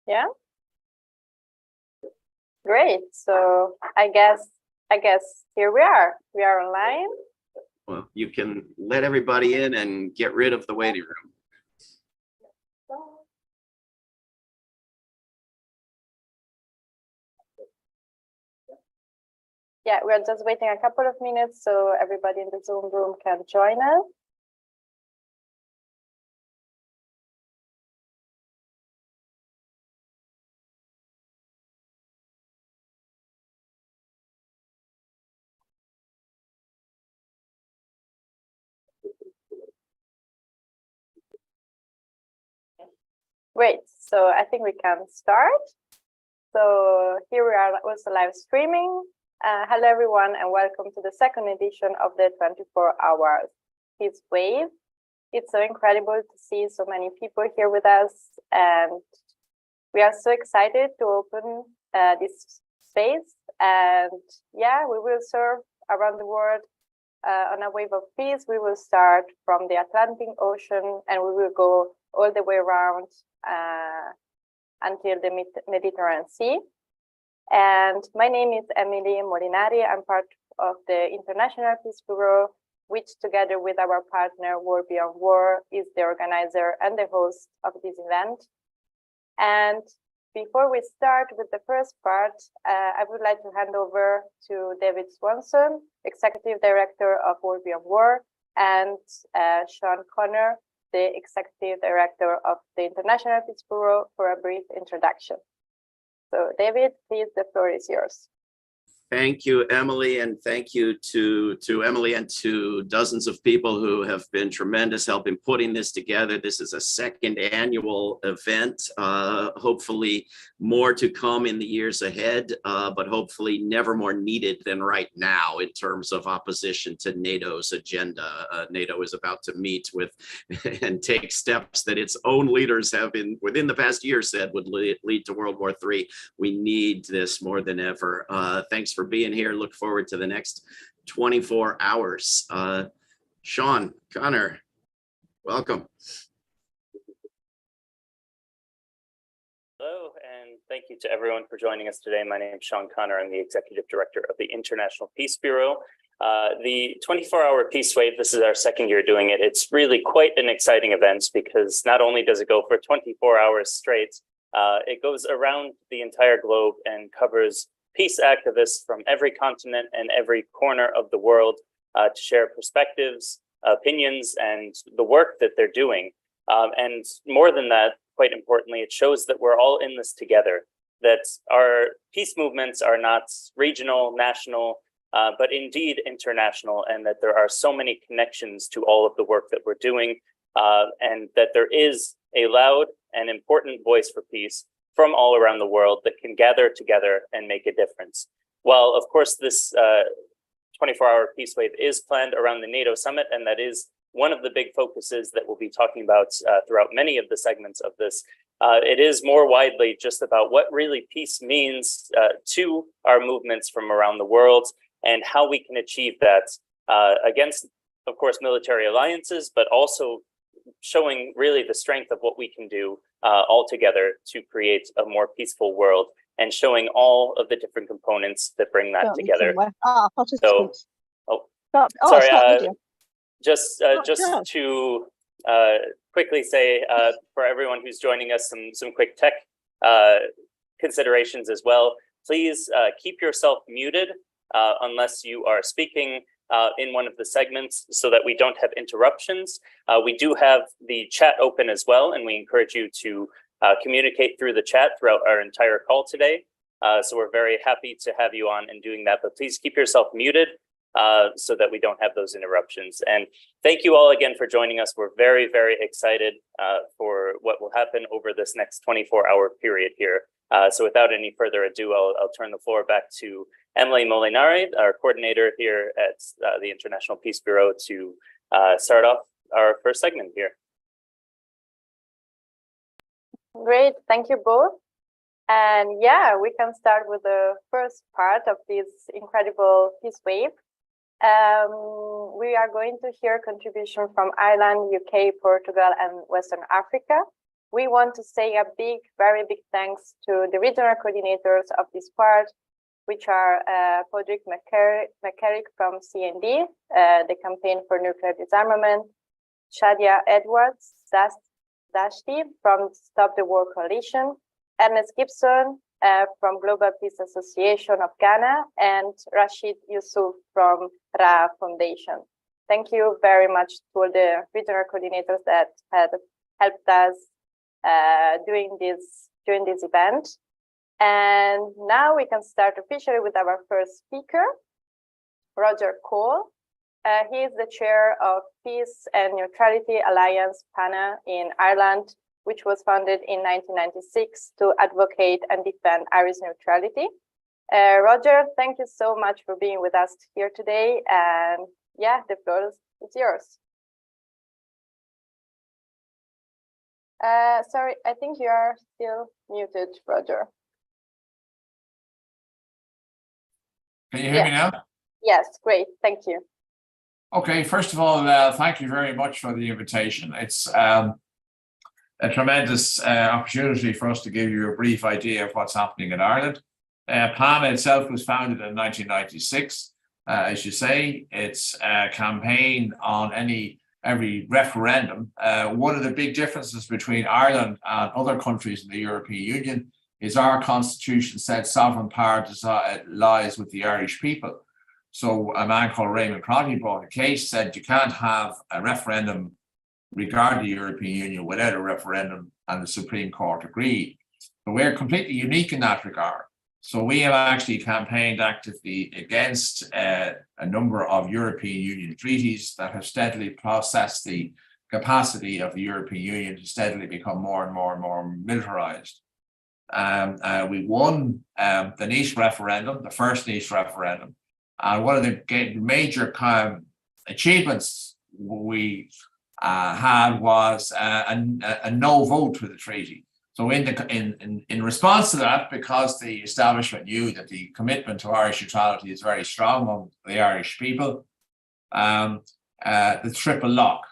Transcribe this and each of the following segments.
Yeah. Great. So I guess here we are. We are online. Well, you can let everybody in and get rid of the waiting room. Yeah, we're just waiting a couple of minutes so everybody in the Zoom room can join us. Great, so I think we can start. So here we are also live streaming. Hello everyone and welcome to the second edition of the 24-hour Peace Wave. It's so incredible to see so many people here with us, and we are so excited to open this space. And yeah, we will serve around the world on a wave of peace. We will start from the Atlantic Ocean and we will go all the way around until the Mediterranean Sea. And my name is Emily Molinari. I'm part of the International Peace Bureau, which together with our partner World Beyond War is the organizer and the host of this event. And before we start with the first part, I would like to hand over to David Swanson, Executive Director of World Beyond War, and Sean Connor, the Executive Director of the International Peace Bureau, for a brief introduction. So David, please, the floor is yours. Thank you, Emily, and thank you to Emily and to dozens of people who have been tremendous help in putting this together. This is a second annual event, hopefully more to come in the years ahead, but hopefully never more needed than right now in terms of opposition to NATO's agenda. NATO is about to meet with and take steps that its own leaders have within the past year said would lead to World War III. We need this more than ever. Thanks for being here. Look forward to the next 24 hours. Sean Connor, welcome. Hello, and thank you to everyone for joining us today. My name is Sean Connor. I'm the Executive Director of the International Peace Bureau. The 24-hour Peace Wave, this is our second year doing it. It's really quite an exciting event because not only does it go for 24 hours straight, it goes around the entire globe and covers peace activists from every continent and every corner of the world to share perspectives, opinions, and the work that they're doing. And more than that, quite importantly, it shows that we're all in this together, that our peace movements are not regional, national, but indeed international, and that there are so many connections to all of the work that we're doing, and that there is a loud and important voice for peace from all around the world that can gather together and make a difference. While, of course, this 24-hour Peace Wave is planned around the NATO summit, and that is one of the big focuses that we'll be talking about throughout many of the segments of this. It is more widely just about what really peace means to our movements from around the world and how we can achieve that against, of course, military alliances, but also showing really the strength of what we can do all together to create a more peaceful world, and showing all of the different components that bring that together. So, sorry, just to quickly say for everyone who's joining us, some quick tech considerations as well. Please keep yourself muted unless you are speaking in one of the segments so that we don't have interruptions. We do have the chat open as well, and we encourage you to communicate through the chat throughout our entire call today. So we're very happy to have you on and doing that, but please keep yourself muted so that we don't have those interruptions. And thank you all again for joining us. We're very, very excited for what will happen over this next 24-hour period here. So without any further ado, I'll turn the floor back to Emily Molinari, our coordinator here at the International Peace Bureau, to start off our first segment here. Great, thank you both. And yeah, we can start with the first part of this incredible Peace Wave. We are going to hear contribution from Ireland, UK, Portugal, and Western Africa. we want to say a very big thanks to the regional coordinators of this part, which are Podrick McCarrick from CND, the Campaign for Nuclear Disarmament, Shadia Edwards Dashti from Stop the War Coalition, Ernest Gibson from Global Peace Association of Ghana, and Rashid Yusuf from Ra Foundation. Thank you very much to all the regional coordinators that had helped us during this event. And now we can start officially with our first speaker, Roger Cole. He is the chair of Peace and Neutrality Alliance PANA in Ireland, which was founded in 1996 to advocate and defend Irish neutrality. Roger, thank you so much for being with us here today. And yeah, the floor is yours. Sorry, I think you are still muted, Roger. Can you hear me now? Yes, great, thank you. Okay, first of all, thank you very much for the invitation. It's a tremendous opportunity for us to give you a brief idea of what's happening in Ireland. PANA itself was founded in 1996. As you say, it's a campaign on every referendum. One of the big differences between Ireland and other countries in the European Union is our constitution said sovereign power lies with the Irish people. So a man called Raymond Crotty brought a case, said you can't have a referendum regarding the European Union without a referendum, and the Supreme Court agreed. But we're completely unique in that regard. So we have actually campaigned actively against a number of European Union treaties that have steadily processed the capacity of the European Union to steadily become more and more militarized. We won the Nice referendum, the first Nice referendum. And one of the major achievements we had was a no vote for the treaty. So in response to that, because the establishment knew that the commitment to Irish neutrality is very strong among the Irish people, the triple lock.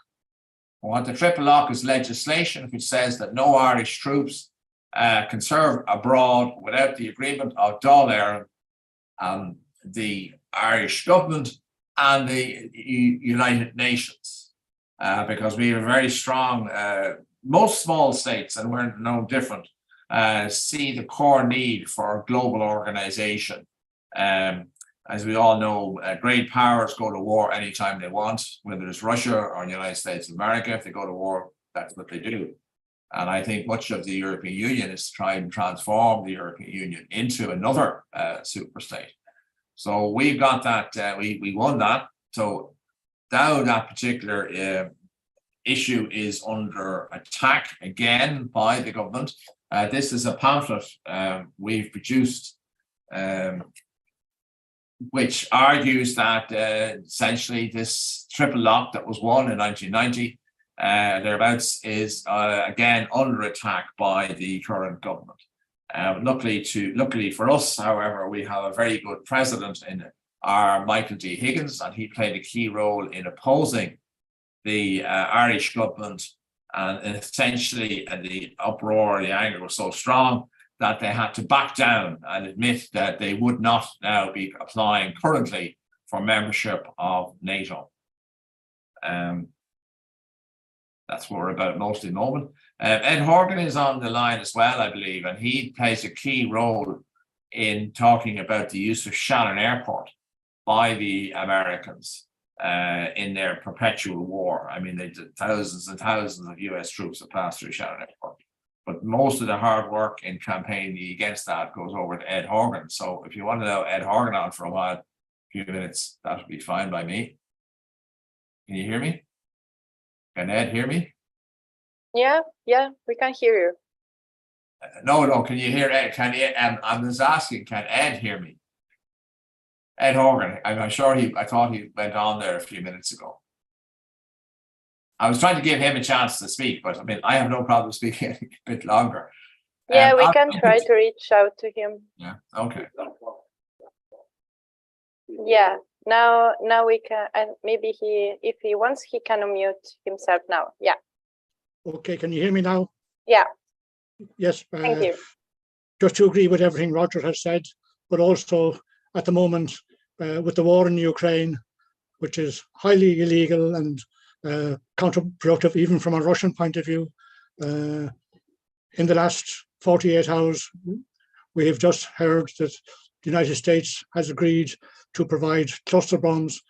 What the triple lock is legislation which says that no Irish troops can serve abroad without the agreement of Dáil Éireann, the Irish government and the United Nations, because we have a very strong, most small states, and we're no different, see the core need for global organization. As we all know, great powers go to war anytime they want, whether it's Russia or the United States of America. If they go to war, that's what they do. And I think much of the European Union is to try and transform the European Union into another super state. So we've got that, we won that. So now that particular issue is under attack again by the government. This is a pamphlet we've produced, which argues that essentially this triple lock that was won in 1990, thereabouts, is again under attack by the current government. Luckily for us, however, we have a very good president in our Michael D. Higgins, and he played a key role in opposing the Irish government, and essentially the uproar, the anger was so strong that they had to back down and admit that they would not now be applying currently for membership of NATO. That's what we're about mostly at the moment. Ed Horgan is on the line as well, I believe, and he plays a key role in talking about the use of Shannon Airport by the Americans in their perpetual war. I mean, they did thousands and thousands of US troops that passed through Shannon Airport. But most of the hard work in campaigning against that goes over to Ed Horgan. So if you want to know Ed Horgan on for a while, a few minutes, that would be fine by me. Can you hear me? Can Ed hear me? Yeah, we can hear you. No, can you hear Ed? I'm just asking, can Ed hear me? Ed Horgan, I'm sure I thought he went on there a few minutes ago. I was trying to give him a chance to speak, but I mean, I have no problem speaking a bit longer. Yeah, we can try to reach out to him. Yeah, okay. Yeah, now we can, and maybe if he wants, he can unmute himself now. Yeah. Okay, can you hear me now? Yeah, Yes. thank you. Just to agree with everything Roger has said, but also at the moment with the war in Ukraine, which is highly illegal and counterproductive, even from a Russian point of view. In the last 48 hours, we have just heard that the United States has agreed to provide cluster bombs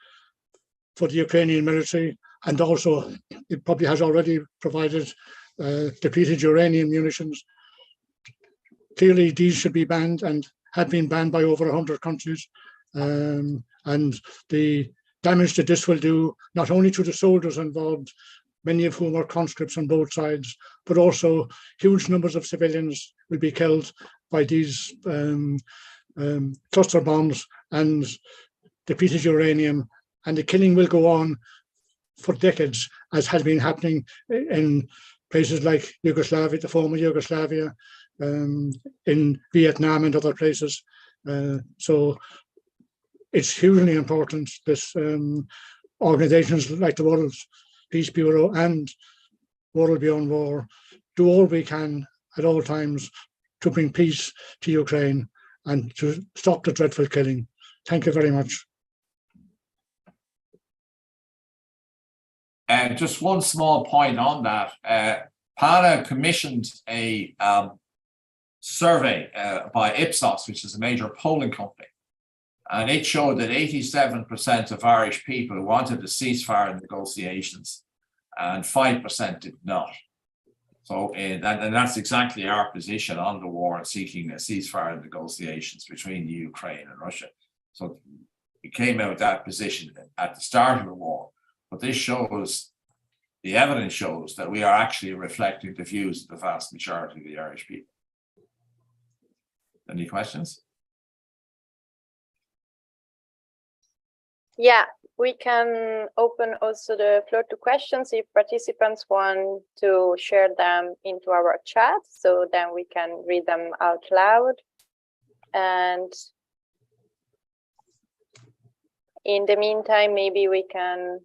for the Ukrainian military, and also it probably has already provided depleted uranium munitions. Clearly, these should be banned and have been banned by over 100 countries. And the damage that this will do, not only to the soldiers involved, many of whom are conscripts on both sides, but also huge numbers of civilians will be killed by these cluster bombs and depleted uranium. And the killing will go on for decades, as has been happening in places like Yugoslavia, the former Yugoslavia, in Vietnam and other places. So it's hugely important that organizations like the World Peace Bureau and World Beyond War do all we can at all times to bring peace to Ukraine and to stop the dreadful killing. Thank you very much. And just one small point on that. PANA commissioned a survey by Ipsos, which is a major polling company. And it showed that 87% of Irish people wanted a ceasefire negotiations and 5% did not. So, and that's exactly our position on the war and seeking a ceasefire negotiations between the Ukraine and Russia. So we came out that position at the start of the war. But this shows, the evidence shows that we are actually reflecting the views of the vast majority of the Irish people. Any questions? Yeah, we can open also the floor to questions if participants want to share them into our chat, so then we can read them out loud. And in the meantime, maybe we can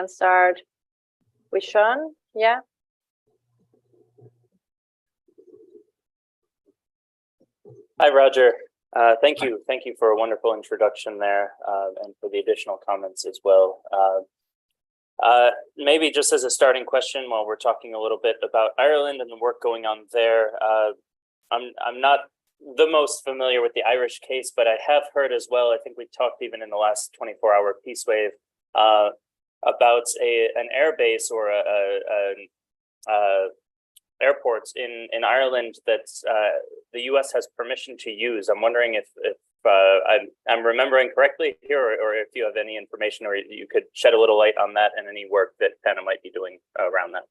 start with Sean. Yeah. Hi, Roger. Thank you for a wonderful introduction there, and for the additional comments as well. Maybe just as a starting question, while we're talking a little bit about Ireland and the work going on there, I'm not the most familiar with the Irish case, but I have heard as well, I think we talked even in the last 24-hour peace wave, about an air base or airports in Ireland that the U.S. has permission to use. I'm wondering if I'm remembering correctly here, or if you have any information, or you could shed a little light on that and any work that PANA might be doing around that.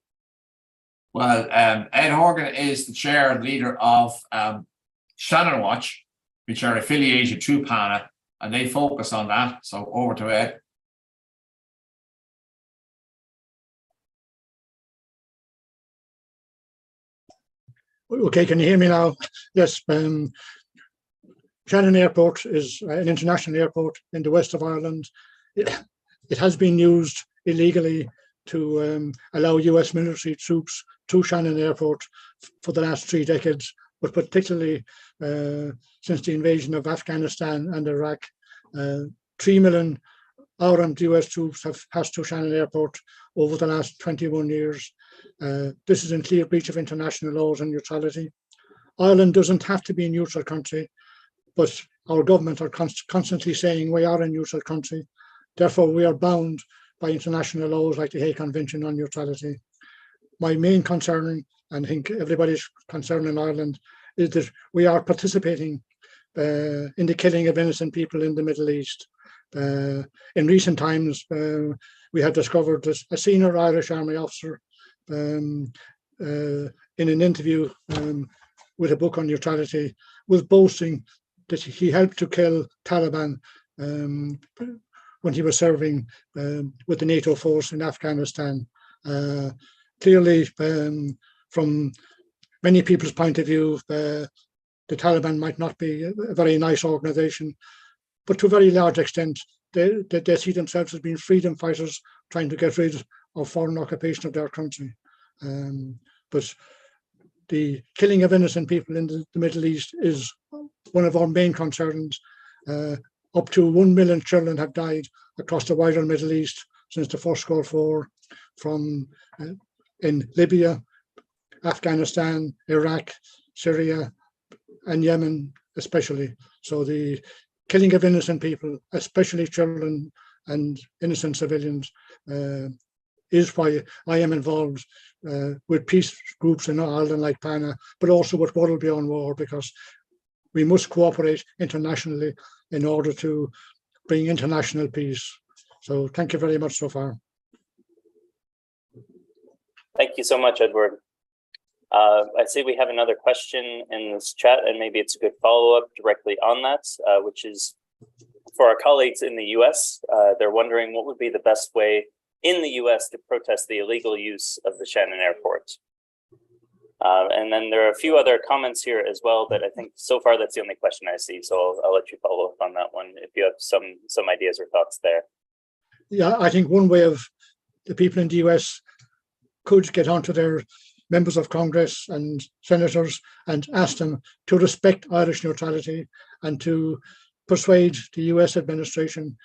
Well, Ed Horgan is the chair and leader of Shannon Watch, which are affiliated to PANA, and they focus on that. So over to Ed. Okay, can you hear me now? Yes. Shannon Airport is an international airport in the west of Ireland. It has been used illegally to allow US military troops to Shannon Airport for the last 3 decades, but particularly since the invasion of Afghanistan and Iraq. 3 million armed US troops have passed through Shannon Airport over the last 21 years. This is in clear breach of international laws and neutrality. Ireland doesn't have to be a neutral country, but our government are constantly saying we are a neutral country. Therefore, we are bound by international laws like the Hague Convention on Neutrality. My main concern, and I think everybody's concern in Ireland, is that we are participating in the killing of innocent people in the Middle East. In recent times, we have discovered that a senior Irish Army officer in an interview with a book on neutrality was boasting that he helped to kill Taliban when he was serving with the NATO force in Afghanistan. Clearly, from many people's point of view, the Taliban might not be a very nice organization, but to a very large extent, they see themselves as being freedom fighters trying to get rid of foreign occupation of their country. But the killing of innocent people in the Middle East is one of our main concerns. Up to 1 million children have died across the wider Middle East since the first Gulf War, from in Libya, Afghanistan, Iraq, Syria, and Yemen especially. So the killing of innocent people, especially children and innocent civilians, is why I am involved with peace groups in Ireland like PANA, but also with World Beyond War, because we must cooperate internationally in order to bring international peace. So thank you very much so far. Thank you so much, Edward. I see we have another question in this chat, and maybe it's a good follow-up directly on that, which is for our colleagues in the US. They're wondering what would be the best way in the US to protest the illegal use of the Shannon Airport. And then there are a few other comments here as well, but I think so far that's the only question I see. So I'll let you follow up on that one if you have some ideas or thoughts there. Yeah, I think one way of the people in the US could get onto their members of Congress and senators and ask them to respect Irish neutrality and to persuade the US administration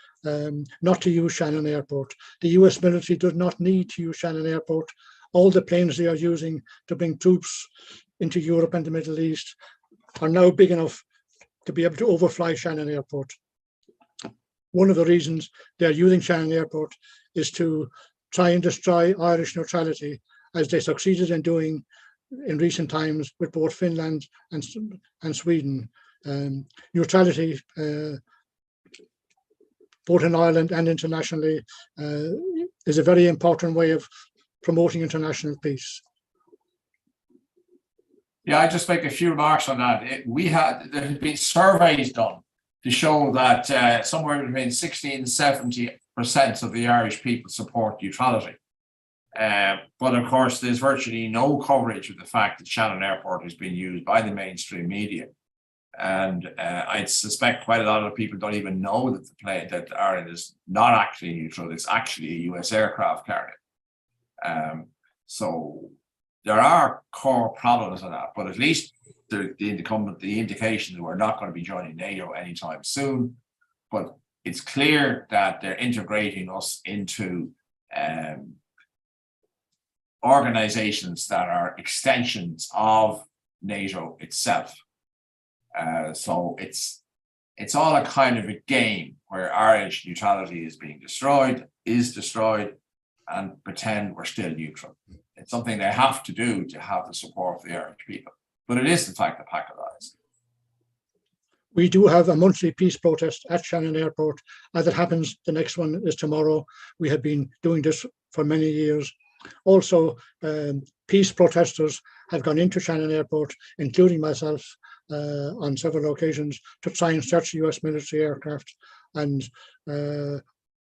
not to use Shannon Airport. The US military does not need to use Shannon Airport. All the planes they are using to bring troops into Europe and the Middle East are now big enough to be able to overfly Shannon Airport. One of the reasons they're using Shannon Airport is to try and destroy Irish neutrality, as they succeeded in doing in recent times with both Finland and Sweden. Neutrality, both in Ireland and internationally, is a very important way of promoting international peace. Yeah, I just make a few remarks on that. There have been surveys done to show that somewhere between 60 and 70% of the Irish people support neutrality. But of course, there's virtually no coverage of the fact that Shannon Airport is being used by the mainstream media. And I suspect quite a lot of people don't even know that Ireland is not actually neutral. It's actually a US aircraft carrier. So there are core problems in that, but at least the indication that we're not going to be joining NATO anytime soon. But it's clear that they're integrating us into organizations that are extensions of NATO itself. So it's all a kind of a game where Irish neutrality is being destroyed, and pretend we're still neutral. It's something they have to do to have the support of the Irish people. But it is in fact a pack of lies. We do have a monthly peace protest at Shannon Airport. As it happens, the next one is tomorrow. We have been doing this for many years. Also, peace protesters have gone into Shannon Airport, including myself, on several occasions to try and search US military aircraft. And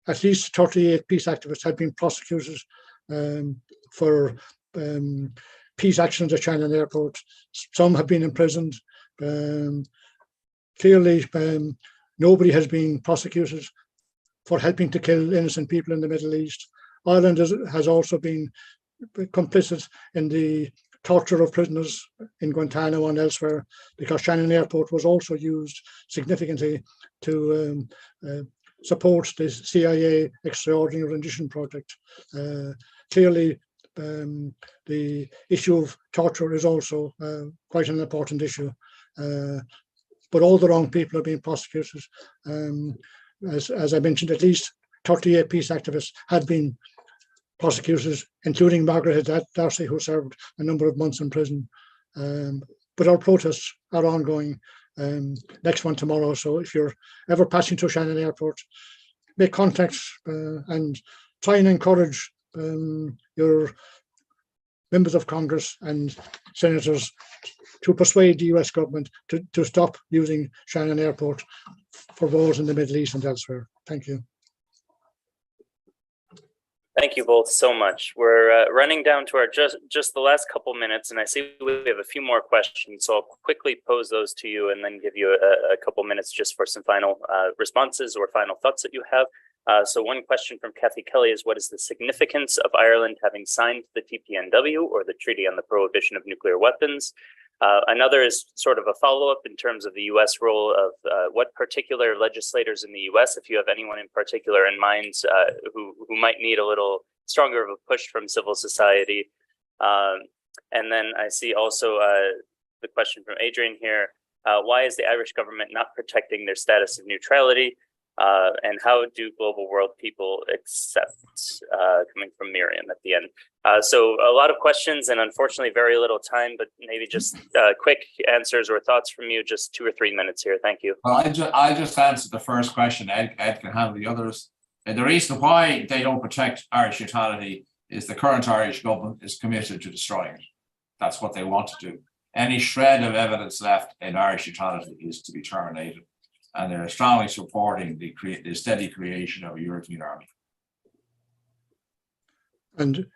at least 38 peace activists have been prosecuted for peace actions at Shannon Airport. Some have been imprisoned. Clearly, nobody has been prosecuted for helping to kill innocent people in the Middle East. Ireland has also been complicit in the torture of prisoners in Guantanamo and elsewhere, because Shannon Airport was also used significantly to support the CIA Extraordinary Rendition Project. Clearly, the issue of torture is also quite an important issue. But all the wrong people are being prosecuted. As I mentioned, at least 38 peace activists had been prosecuted, including Margaret Darcy, who served a number of months in prison. But our protests are ongoing. Next one tomorrow. So if you're ever passing through Shannon Airport, make contact and try and encourage your members of Congress and senators to persuade the US government to stop using Shannon Airport for wars in the Middle East and elsewhere. Thank you. Thank you both so much. We're running down to our just the last couple minutes, and I see we have a few more questions, so I'll quickly pose those to you and then give you a couple minutes just for some final responses or final thoughts that you have. So one question from Kathy Kelly is, what is the significance of Ireland having signed the TPNW, or the Treaty on the Prohibition of Nuclear Weapons? Another is sort of a follow-up in terms of the US role of what particular legislators in the US, if you have anyone in particular in mind who might need a little stronger of a push from civil society. And then I see also the question from Adrian here, why is the Irish government not protecting their status of neutrality? And how do global world people accept, coming from Miriam at the end. So a lot of questions and unfortunately very little time, but maybe just quick answers or thoughts from you, just 2 or 3 minutes here. Thank you. Well, I'll just answer the first question. Ed can handle the others. And the reason why they don't protect Irish neutrality is the current Irish government is committed to destroying it. That's what they want to do. Any shred of evidence left in Irish neutrality is to be terminated. And they're strongly supporting the steady creation of a European army. And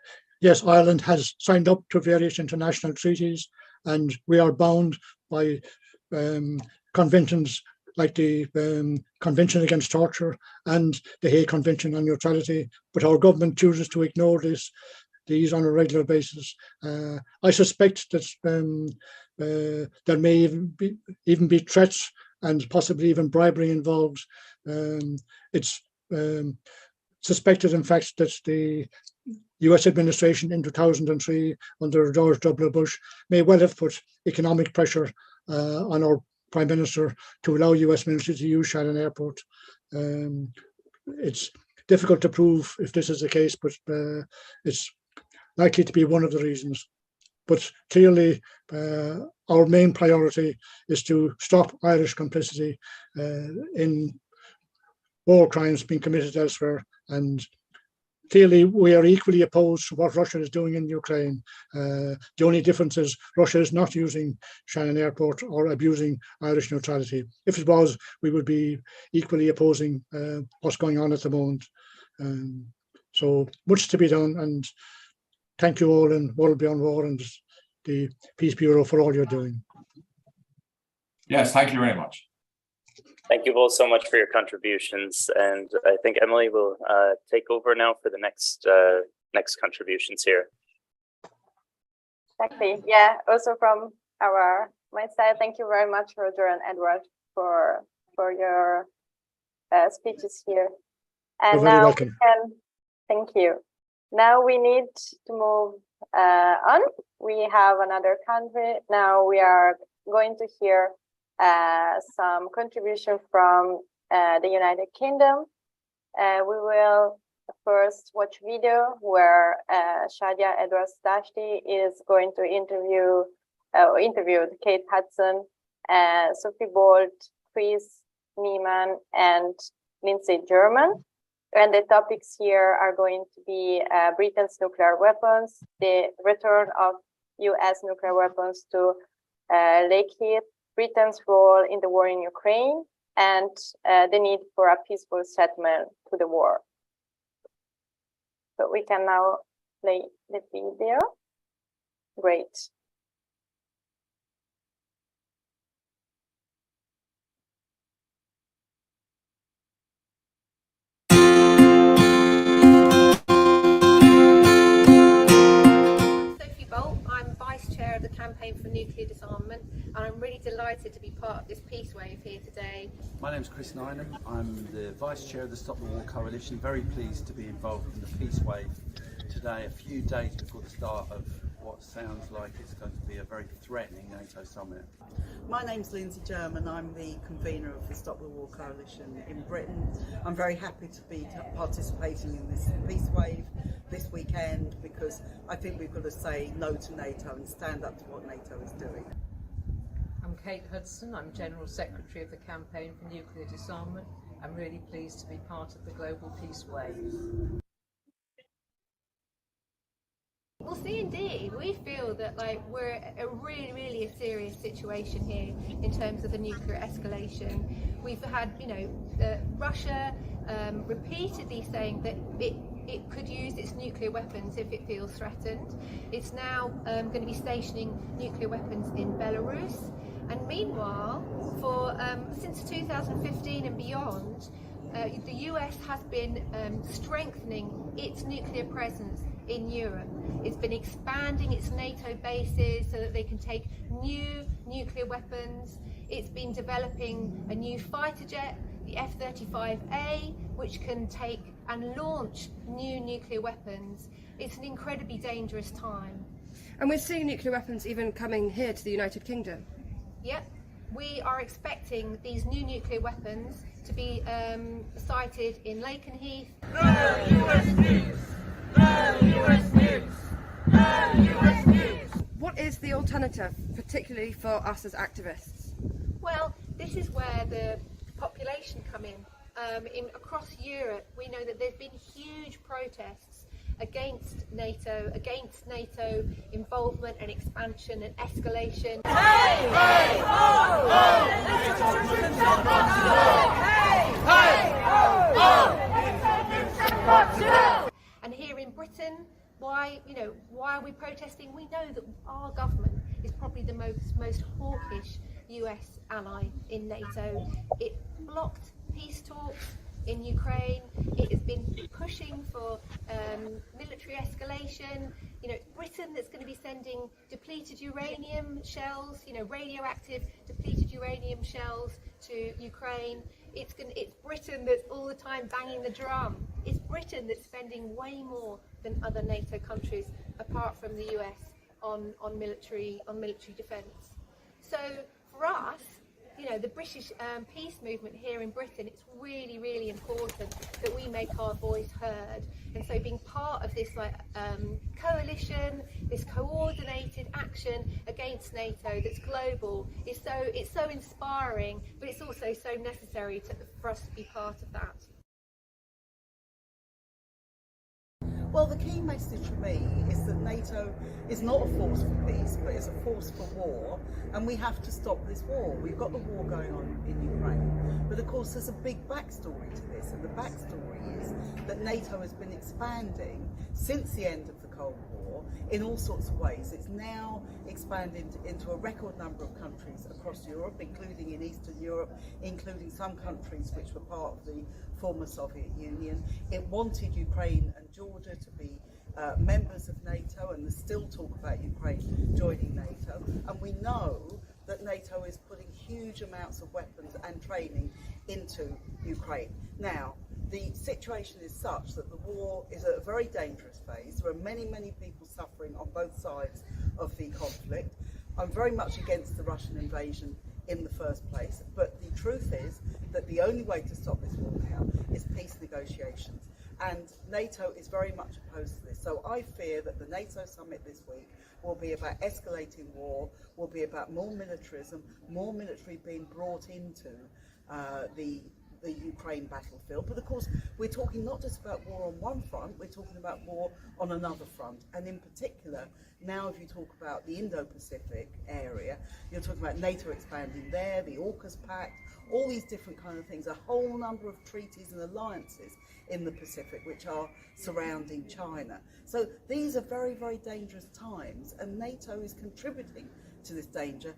yes, Ireland has signed up to various international treaties, and we are bound by conventions like the Convention Against Torture and the Hague Convention on Neutrality. But our government chooses to ignore these on a regular basis. I suspect that there may even be threats and possibly even bribery involved. It's suspected, in fact, that the US administration in 2003 under George W. Bush may well have put economic pressure on our Prime Minister to allow US military to use Shannon Airport. It's difficult to prove if this is the case, but it's likely to be one of the reasons. But clearly, our main priority is to stop Irish complicity in war crimes being committed elsewhere. And clearly, we are equally opposed to what Russia is doing in Ukraine. The only difference is Russia is not using Shannon Airport or abusing Irish neutrality. If it was, we would be equally opposing what's going on at the moment. So much to be done. And thank you all in World Beyond War and the Peace Bureau for all you're doing. Yes, thank you very much. Thank you both so much for your contributions. And I think Emily will take over now for the next contributions here. Exactly. Yeah, also from my side, thank you very much, Roger and Edward, for your speeches here. And You're very now welcome. thank you. Now we need to move on. We have another country. Now we are going to hear some contribution from the United Kingdom. We will first watch video where Shadia Edwards-Dashti is going to interviewed Kate Hudson, Sophie Bolt, Chris Neiman, and Lindsay German. And the topics here are going to be Britain's nuclear weapons, the return of US nuclear weapons to Lakeheath, Britain's role in the war in Ukraine, and the need for a peaceful settlement to the war. So we can now play the video. Great. I'm Vice Chair of the Campaign for Nuclear Disarmament, and I'm really delighted to be part of this peace wave here today. My name is Chris Neiman. I'm the Vice Chair of the Stop the War Coalition. Very pleased to be involved in the peace wave today, a few days before the start of what sounds like it's going to be a very threatening NATO summit. My name's Lindsay German. I'm the convener of the Stop the War Coalition in Britain. I'm very happy to be participating in this peace wave this weekend because I think we've got to say no to NATO and stand up to what NATO is doing. I'm Kate Hudson. I'm General Secretary of the Campaign for Nuclear Disarmament. I'm really pleased to be part of the global peace wave. Well, indeed, we feel that we're a really serious situation here in terms of the nuclear escalation. We've had, Russia repeatedly saying that it could use its nuclear weapons if it feels threatened. It's now going to be stationing nuclear weapons in Belarus. And meanwhile, since 2015 and beyond, the US has been strengthening its nuclear presence in Europe. It's been expanding its NATO bases so that they can take new nuclear weapons. It's been developing a new fighter jet, the F-35A, which can take and launch new nuclear weapons. It's an incredibly dangerous time. And we're seeing nuclear weapons even coming here to the United Kingdom. Yep, we are expecting these new nuclear weapons to be sited in Lakenheath. No US nukes! No US nukes! No US nukes! What is the alternative, particularly for us as activists? Well, this is where the population come in. Across Europe, we know that there's been huge protests against NATO involvement and expansion and escalation. Hey, hey, oh, oh! Hey, hey, oh, oh! And here in Britain, why are we protesting? We know that our government is probably the most hawkish US ally in NATO. It blocked peace talks in Ukraine. It has been pushing for military escalation. Britain that's going to be sending depleted uranium shells, radioactive depleted uranium shells to Ukraine. It's Britain that's all the time banging the drum. It's Britain that's spending way more than other NATO countries, apart from the US, on military defence. So for us, the British peace movement here in Britain, it's really, really important that we make our voice heard. And so being part of this coalition, this coordinated action against NATO that's global, it's so inspiring, but it's also so necessary for us to be part of that. Well, the key message for me is that NATO is not a force for peace, but is a force for war, and we have to stop this war. We've got the war going on in Ukraine, but of course there's a big backstory to this, and the backstory is that NATO has been expanding since the end of the Cold War in all sorts of ways. It's now expanded into a record number of countries across Europe, including in Eastern Europe, including some countries which were part of the former Soviet Union. It wanted Ukraine and Georgia to be members of NATO, and there's still talk about Ukraine joining NATO. And we know that NATO is putting huge amounts of weapons and training into Ukraine. Now, the situation is such that the war is at a very dangerous phase. There are many, many people suffering on both sides of the conflict. I'm very much against the Russian invasion in the first place, but the truth is that the only way to stop this war now is peace negotiations, and NATO is very much opposed to this. So I fear that the NATO summit this week will be about escalating war, will be about more militarism, more military being brought into the Ukraine battlefield. But of course, we're talking not just about war on one front, we're talking about war on another front. And in particular, now if you talk about the Indo-Pacific area, you're talking about NATO expanding there, the AUKUS Pact, all these different kind of things, a whole number of treaties and alliances in the Pacific which are surrounding China. So these are very, very dangerous times, and NATO is contributing to this danger.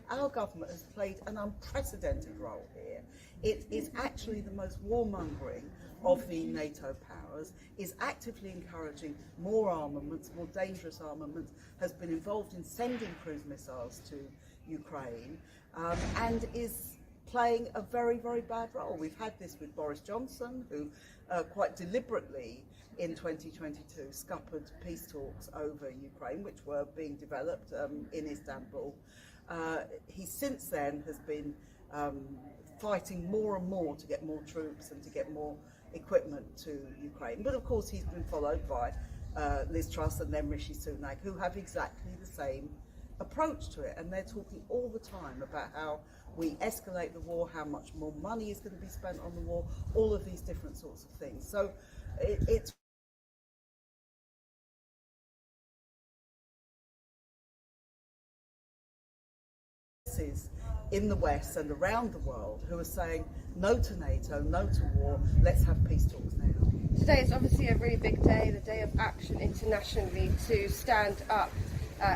Our government has played an unprecedented role here. It is actually the most warmongering of the NATO powers, is actively encouraging more armaments, more dangerous armaments, has been involved in sending cruise missiles to Ukraine, and is playing a very, very bad role. We've had this with Boris Johnson, who quite deliberately in 2022 scuppered peace talks over Ukraine, which were being developed in Istanbul. He since then has been fighting more and more to get more troops and to get more equipment to Ukraine. But of course he's been followed by Liz Truss and then Rishi Sunak, who have exactly the same approach to it. And they're talking all the time about how we escalate the war, how much more money is going to be spent on the war, all of these different sorts of things. So it's in the West and around the world who are saying no to NATO, no to war, let's have peace talks now. Today is obviously a really big day, the day of action internationally to stand up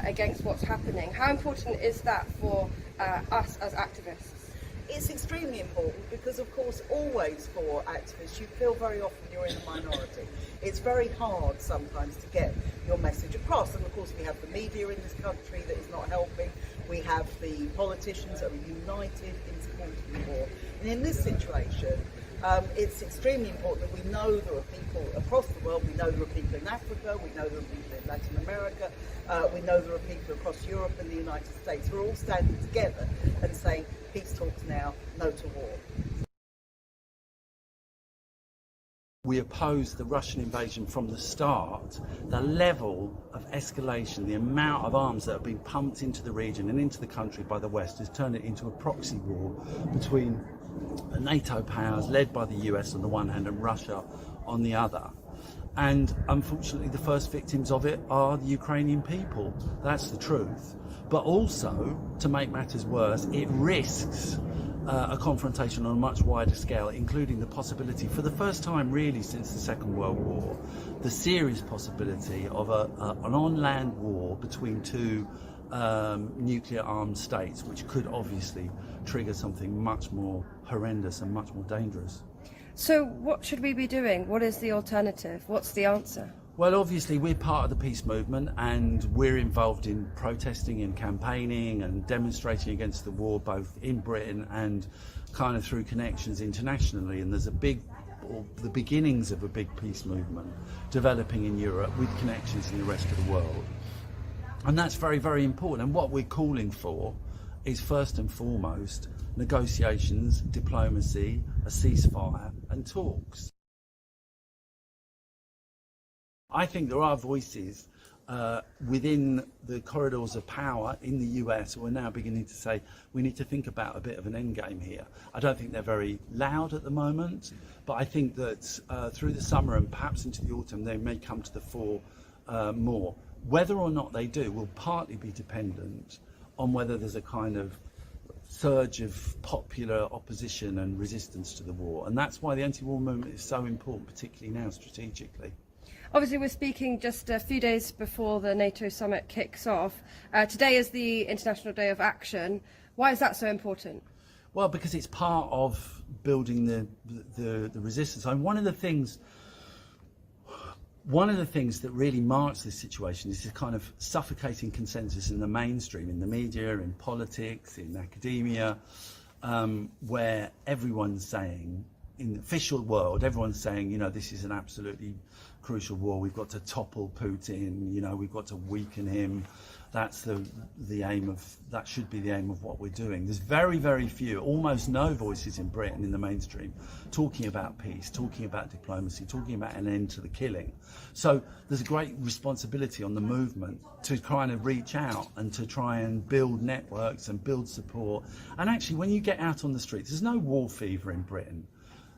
against what's happening. How important is that for us as activists? it's extremely important because, of course, always for activists, you feel very often you're in a minority. It's very hard sometimes to get your message across. And, of course, we have the media in this country that is not helping. We have the politicians that are united in supporting the war. And in this situation, it's extremely important that we know there are people across the world. We know there are people in Africa, we know there are people in Latin America, we know there are people across Europe and the United States who are all standing together and saying, peace talks now, no to war. We opposed the Russian invasion from the start. The level of escalation, the amount of arms that have been pumped into the region and into the country by the West has turned it into a proxy war between the NATO powers led by the US on the one hand and Russia on the other. And unfortunately the first victims of it are the Ukrainian people. That's the truth. But also, to make matters worse, it risks a confrontation on a much wider scale, including the possibility, for the first time really since the Second World War, the serious possibility of an on-land war between two nuclear-armed states, which could obviously trigger something much more horrendous and much more dangerous. So what should we be doing? What is the alternative? What's the answer? Well, obviously we're part of the peace movement and we're involved in protesting and campaigning and demonstrating against the war, both in Britain and kind of through connections internationally. And there's the beginnings of a big peace movement developing in Europe with connections in the rest of the world. And that's very, very important. And what we're calling for is first and foremost negotiations, diplomacy, a ceasefire and talks. I think there are voices within the corridors of power in the US who are now beginning to say we need to think about a bit of an endgame here. I don't think they're very loud at the moment, but I think that through the summer and perhaps into the autumn they may come to the fore more. Whether or not they do will partly be dependent on whether there's a kind of surge of popular opposition and resistance to the war. And that's why the anti-war movement is so important, particularly now strategically. Obviously, we're speaking just a few days before the NATO summit kicks off. Today is the International Day of Action. Why is that so important? Well, because it's part of building the resistance. I mean, one of the things that really marks this situation is this kind of suffocating consensus in the mainstream, in the media, in politics, in academia, where everyone's saying, in the official world, everyone's saying, you know, this is an absolutely crucial war. We've got to topple Putin. You know, we've got to weaken him. That's the aim of, that should be the aim of what we're doing. There's very, very few, almost no voices in Britain in the mainstream talking about peace, talking about diplomacy, talking about an end to the killing. So there's a great responsibility on the movement to kind of reach out and to try and build networks and build support. And actually, when you get out on the streets, there's no war fever in Britain.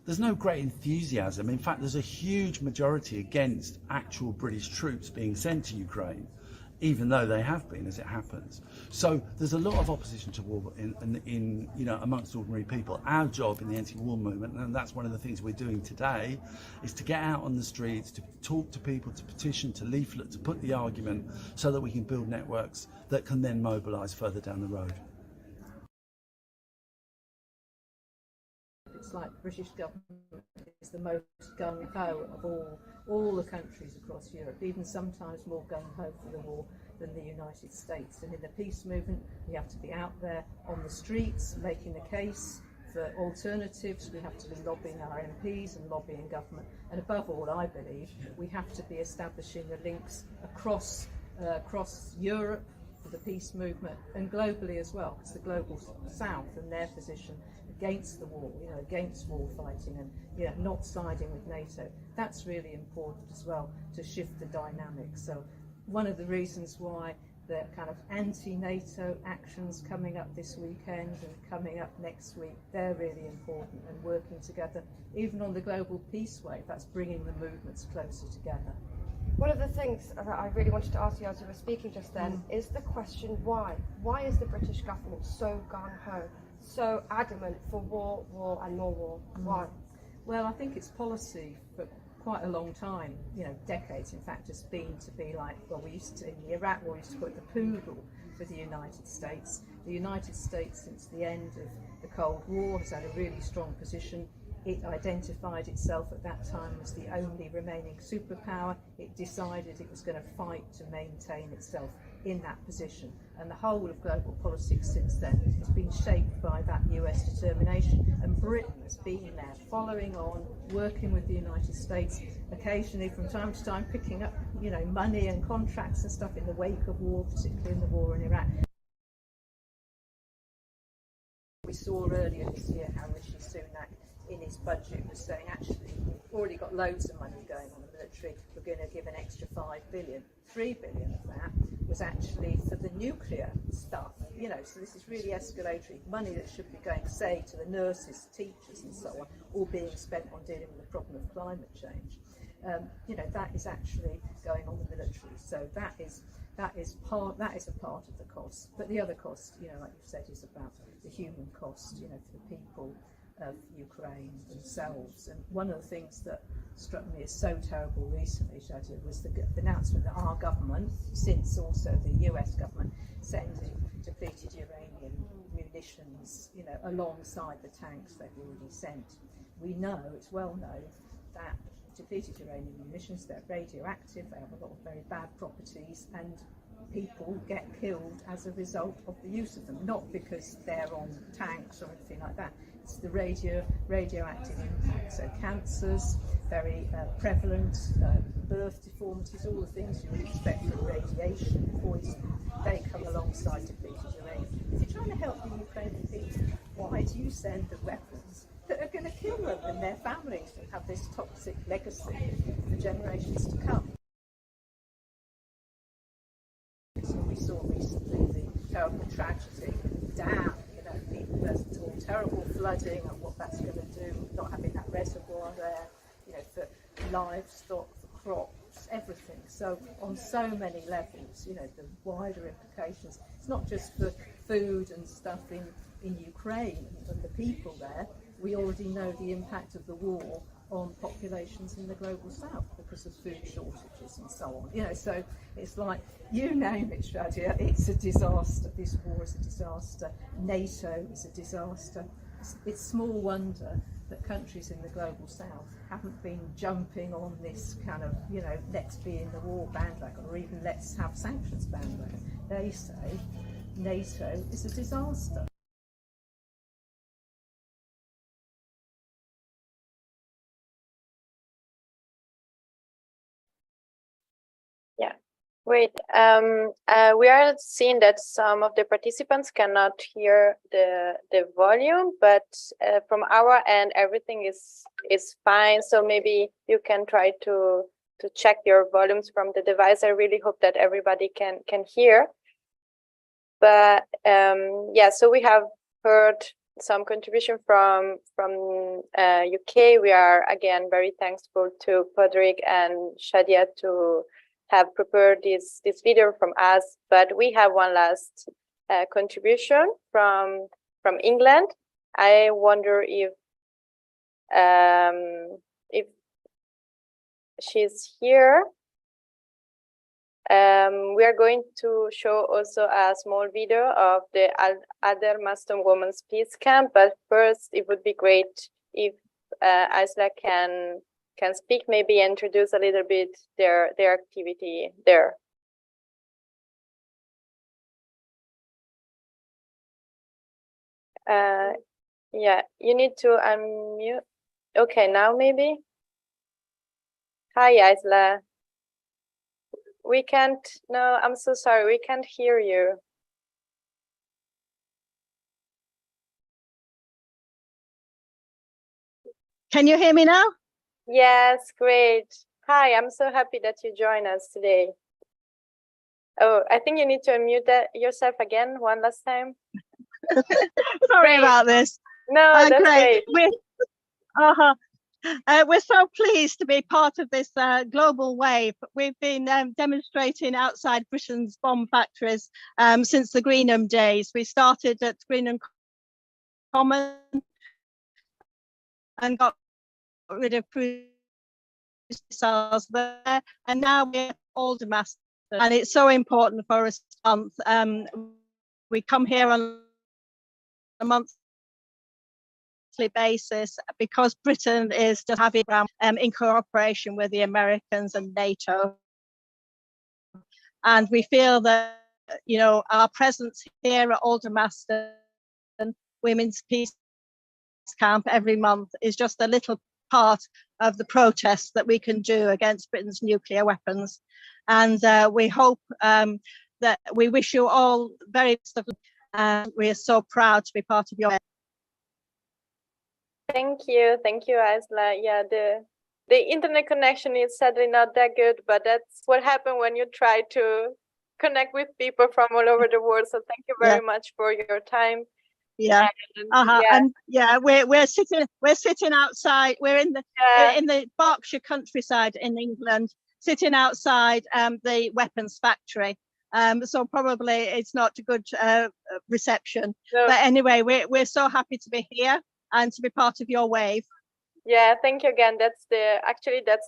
There's no great enthusiasm. In fact, there's a huge majority against actual British troops being sent to Ukraine, even though they have been, as it happens. So there's a lot of opposition to war in you know, amongst ordinary people. Our job in the anti-war movement, and that's one of the things we're doing today, is to get out on the streets, to talk to people, to petition, to leaflet, to put the argument, so that we can build networks that can then mobilise further down the road. It's like the British government is the most gung-ho of all the countries across Europe, even sometimes more gung-ho for the war than the United States. And in the peace movement, we have to be out there on the streets, making the case for alternatives. We have to be lobbying our MPs and lobbying government. And above all, I believe, we have to be establishing the links across Europe for the peace movement and globally as well, because the global south and their position against the war, you know, against war fighting and, you know, not siding with NATO. That's really important as well to shift the dynamics. So one of the reasons why the kind of anti-NATO actions coming up this weekend and coming up next week, they're really important, and working together, even on the global peace wave, that's bringing the movements closer together. One of the things that I really wanted to ask you as you were speaking just then is the question why? Why is the British government so gung-ho, so adamant for war, war and more war? Why? Well, I think it's policy, but quite a long time, you know, decades in fact, has been to be like, well, we used to, in the Iraq War, we used to put the poodle for the United States. The United States, since the end of the Cold War, has had a really strong position. It identified itself at that time as the only remaining superpower. It decided it was going to fight to maintain itself in that position. And the whole of global politics since then has been shaped by that US determination. And Britain has been there, following on, working with the United States, occasionally from time to time picking up, you know, money and contracts and stuff in the wake of war, particularly in the war in Iraq. We saw earlier this year how Rishi Sunak in his budget was saying, actually, we've already got loads of money going on the military, we're going to give an extra 5 billion. 3 billion of that was actually for the nuclear stuff, you know, so this is really escalatory money that should be going, say, to the nurses, teachers and so on, all being spent on dealing with the problem of climate change. You know, that is actually going on the military, so that is a part of the cost. But the other cost, you know, like you said, is about the human cost, you know, for the people of Ukraine themselves. And one of the things that struck me as so terrible recently, Shadia, was the announcement that our government, since also the US government, sending depleted uranium munitions, you know, alongside the tanks they've already sent. We know, it's well known, that depleted uranium munitions, they're radioactive, they have a lot of very bad properties, and people get killed as a result of the use of them, not because they're on tanks or anything like that. It's the radioactive impact. So cancers, very prevalent, birth deformities, all the things you would expect from radiation, poison, they come alongside depleted uranium. If you're trying to help the Ukrainian people, why do you send the weapons that are going to kill them and their families and have this toxic legacy for generations to come? So we saw recently the terrible tragedy, dam, you know, there's all terrible flooding and what that's going to do, not having that reservoir there, you know, for livestock, for crops, everything. So on so many levels, you know, the wider implications. It's not just for food and stuff in Ukraine and the people there. We already know the impact of the war on populations in the global south because of food shortages and so on. You know, so it's like, you name it, Shadia, it's a disaster. This war is a disaster. NATO is a disaster. It's small wonder that countries in the global south haven't been jumping on this kind of, you know, let's be in the war bandwagon, or even let's have sanctions bandwagon. They say NATO is a disaster. Yeah, great. We are seeing that some of the participants cannot hear the volume, but from our end, everything is fine. So maybe you can try to check your volumes from the device. I really hope that everybody can hear. But yeah, so we have heard some contribution from UK. We are again very thankful to Podrick and Shadia to have prepared this video from us, but we have one last contribution from England. I wonder if she's here. We are going to show also a small video of the Aldermaston Women's Peace Camp, but first it would be great if Isla can speak, maybe introduce a little bit their activity there. Yeah, you need to unmute. Okay, now maybe. Hi, Isla. We can't, no, I'm so sorry, we can't hear you. Can you hear me now? Yes, great. Hi, I'm so happy that you joined us today. Oh, I think you need to unmute yourself again one last time. Sorry about this. No, that's great. We're so pleased to be part of this global wave. We've been demonstrating outside Britain's bomb factories since the Greenham days. We started at Greenham Common and got rid of cruise missiles there, and now we're at Aldermaston, and it's so important for us. We come here on a monthly basis because Britain is just having in cooperation with the Americans and NATO, and we feel that our presence here at Aldermaston Women's Peace Camp every month is just a little part of the protest that we can do against Britain's nuclear weapons. And we hope that we wish you all very best of luck. We are so proud to be part of your. Thank you, Aisla. Yeah, the internet connection is sadly not that good, but that's what happened when you try to connect with people from all over the world. So thank you very much for your time. Yeah. And we're sitting outside. We're in the Berkshire countryside in England, sitting outside the weapons factory. So probably it's not a good reception. No. But anyway, we're so happy to be here and to be part of your wave. Yeah, thank you again. That's the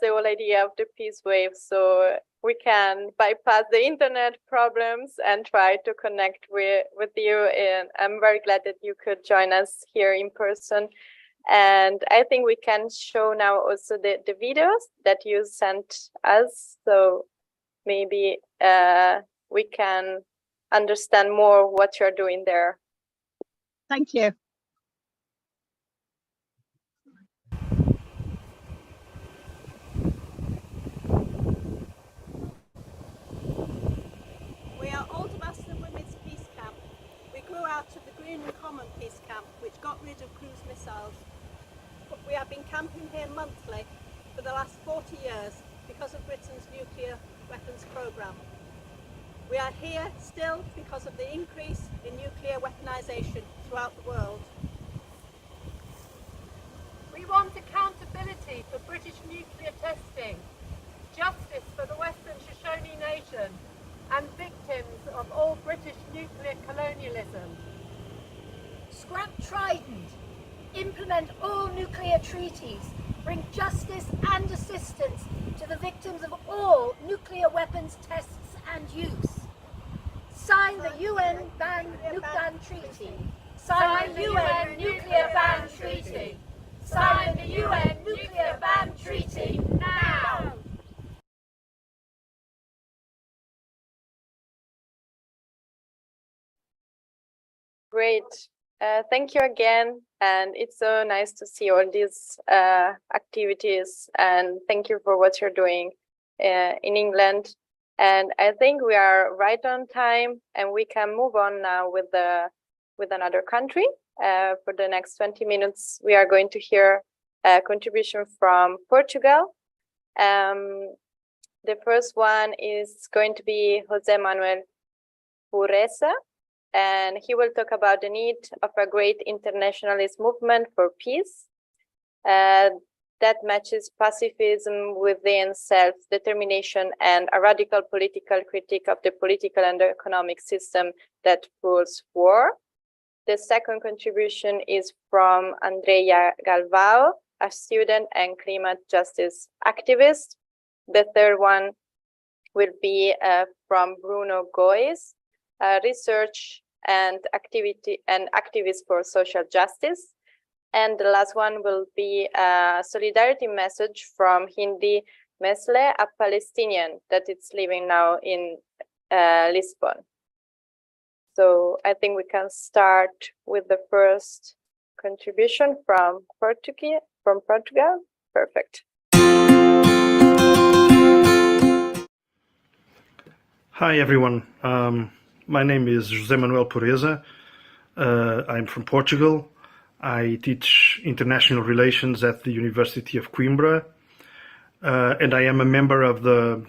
whole idea of the Peace Wave. So we can bypass the internet problems and try to connect with you. And I'm very glad that you could join us here in person. And I think we can show now also the videos that you sent us. So maybe we can understand more what you're doing there. Thank you. We are Aldermaston Women's Peace Camp. We grew out of the Green and Common Peace Camp, which got rid of cruise missiles. But we have been camping here monthly for the last 40 years because of Britain's nuclear weapons programme. We are here still because of the increase in nuclear weaponisation throughout the world. We want accountability for British nuclear testing, justice for the Western Shoshone Nation, and victims of all British nuclear colonialism. Scrap Trident, implement all nuclear treaties, bring justice and assistance to the victims of all nuclear weapons tests and use. Sign the UN Nuke Ban Treaty. Sign the UN Nuclear Ban Treaty. Sign the UN Nuclear Ban Treaty now! Great. Thank you again. And it's so nice to see all these activities. And thank you for what you're doing in England. And I think we are right on time, and we can move on now with another country. For the next 20 minutes, we are going to hear a contribution from Portugal. The first one is going to be José Manuel Pureza, and he will talk about the need of a great internationalist movement for peace that matches pacifism within self-determination and a radical political critique of the political and economic system that fuels war. The second contribution is from Andrea Galvao, a student and climate justice activist. The third one will be from Bruno Gois, a research and activist for social justice. And the last one will be a solidarity message from Hindi Mesle, a Palestinian that is living now in Lisbon. So I think we can start with the first contribution from Portugal. Perfect. Hi, everyone. My name is José Manuel Pureza. I'm from Portugal. I teach international relations at the University of Coimbra, and I am a member of the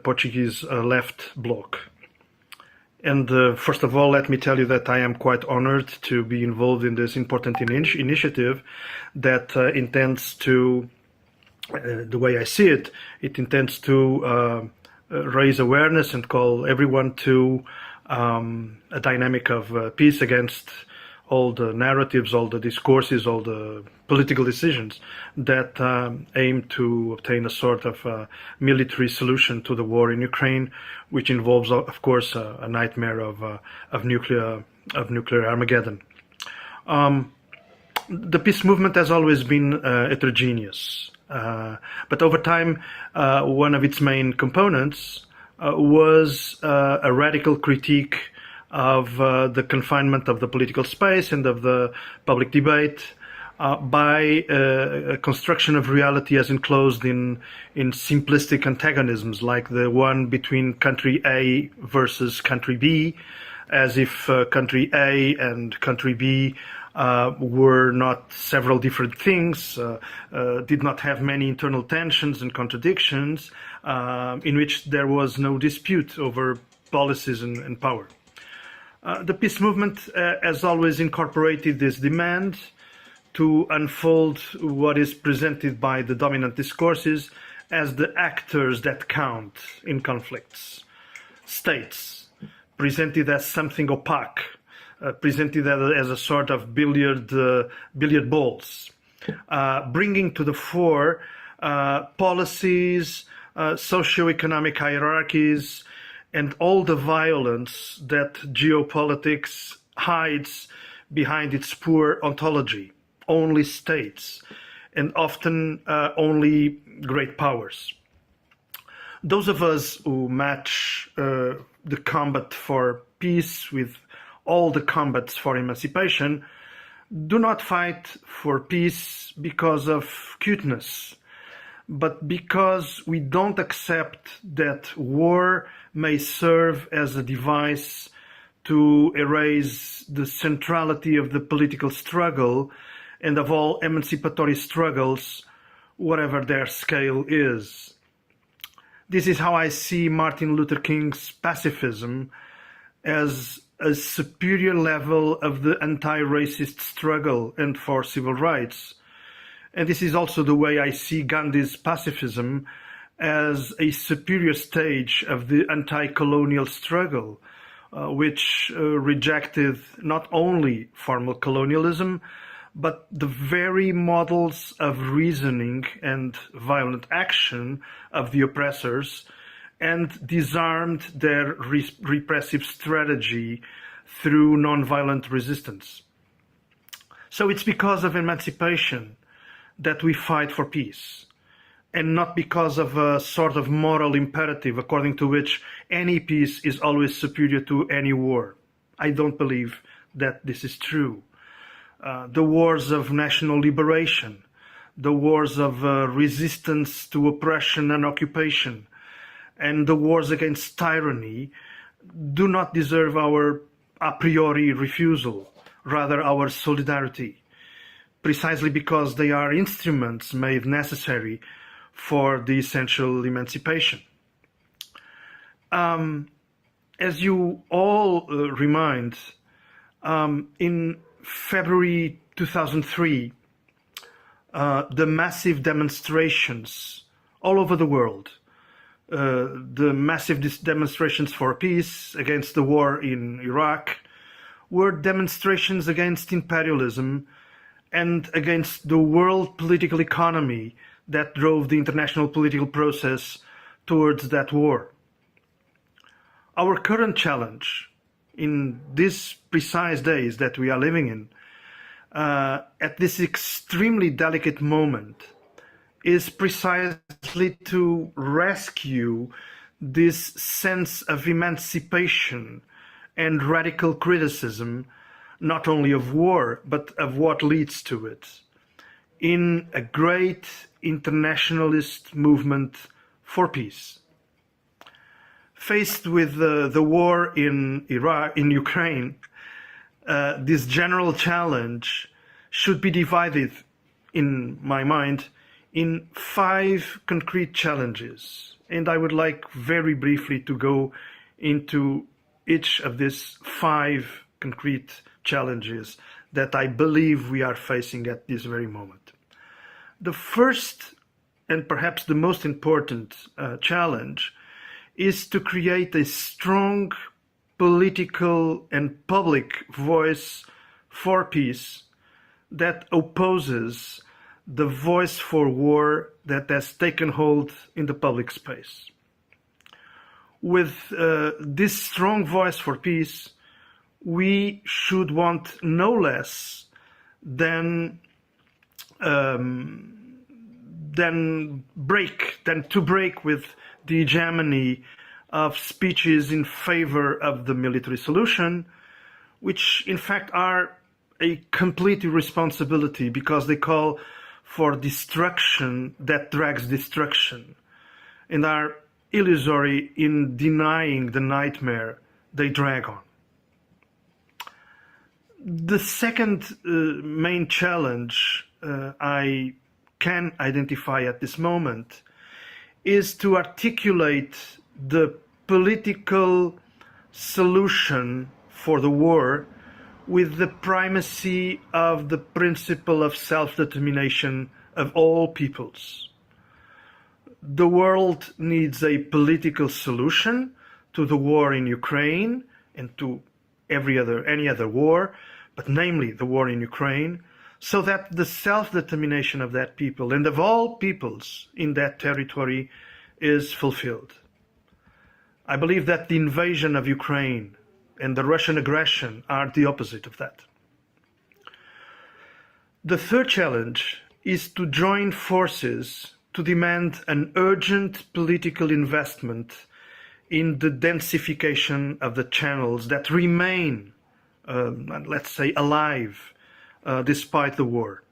Portuguese Left Bloc. And first of all, let me tell you that I am quite honored to be involved in this important initiative that intends to, the way I see it, it intends to raise awareness and call everyone to a dynamic of peace against all the narratives, all the discourses, all the political decisions that aim to obtain a sort of military solution to the war in Ukraine, which involves, of course, a nightmare of nuclear Armageddon. The peace movement has always been heterogeneous, but over time, one of its main components was a radical critique of the confinement of the political space and of the public debate by a construction of reality as enclosed in simplistic antagonisms, like the one between country A versus country B, as if country A and country B were not several different things, did not have many internal tensions and contradictions, in which there was no dispute over policies and power. The peace movement has always incorporated this demand to unfold what is presented by the dominant discourses as the actors that count in conflicts. States, presented as something opaque, presented as a sort of billiard balls, bringing to the fore policies, socioeconomic hierarchies, and all the violence that geopolitics hides behind its poor ontology, only states, and often only great powers. Those of us who match the combat for peace with all the combats for emancipation do not fight for peace because of cuteness, but because we don't accept that war may serve as a device to erase the centrality of the political struggle and of all emancipatory struggles, whatever their scale is. This is how I see Martin Luther King's pacifism as a superior level of the anti-racist struggle and for civil rights. And this is also the way I see Gandhi's pacifism as a superior stage of the anti-colonial struggle, which rejected not only formal colonialism, but the very models of reasoning and violent action of the oppressors, and disarmed their repressive strategy through nonviolent resistance. So it's because of emancipation that we fight for peace, and not because of a sort of moral imperative according to which any peace is always superior to any war. I don't believe that this is true. The wars of national liberation, the wars of resistance to oppression and occupation, and the wars against tyranny do not deserve our a priori refusal, rather our solidarity, precisely because they are instruments made necessary for the essential emancipation. As you all remind, in February 2003, the massive demonstrations all over the world, the massive demonstrations for peace against the war in Iraq, were demonstrations against imperialism and against the world political economy that drove the international political process towards that war. Our current challenge in these precise days that we are living in, at this extremely delicate moment, is precisely to rescue this sense of emancipation and radical criticism, not only of war, but of what leads to it, in a great internationalist movement for peace. Faced with the war in Ukraine, this general challenge should be divided, in my mind, in 5 concrete challenges. And I would like very briefly to go into each of these 5 concrete challenges that I believe we are facing at this very moment. The first, and perhaps the most important challenge, is to create a strong political and public voice for peace that opposes the voice for war that has taken hold in the public space. With this strong voice for peace, we should want no less than to break with the hegemony of speeches in favor of the military solution, which in fact are a complete irresponsibility because they call for destruction that drags destruction and are illusory in denying the nightmare they drag on. The second main challenge I can identify at this moment is to articulate the political solution for the war with the primacy of the principle of self-determination of all peoples. The world needs a political solution to the war in Ukraine and to any other war, but namely the war in Ukraine, so that the self-determination of that people and of all peoples in that territory is fulfilled. I believe that the invasion of Ukraine and the Russian aggression are the opposite of that. The third challenge is to join forces to demand an urgent political investment in the densification of the channels that remain, let's say, alive despite the war.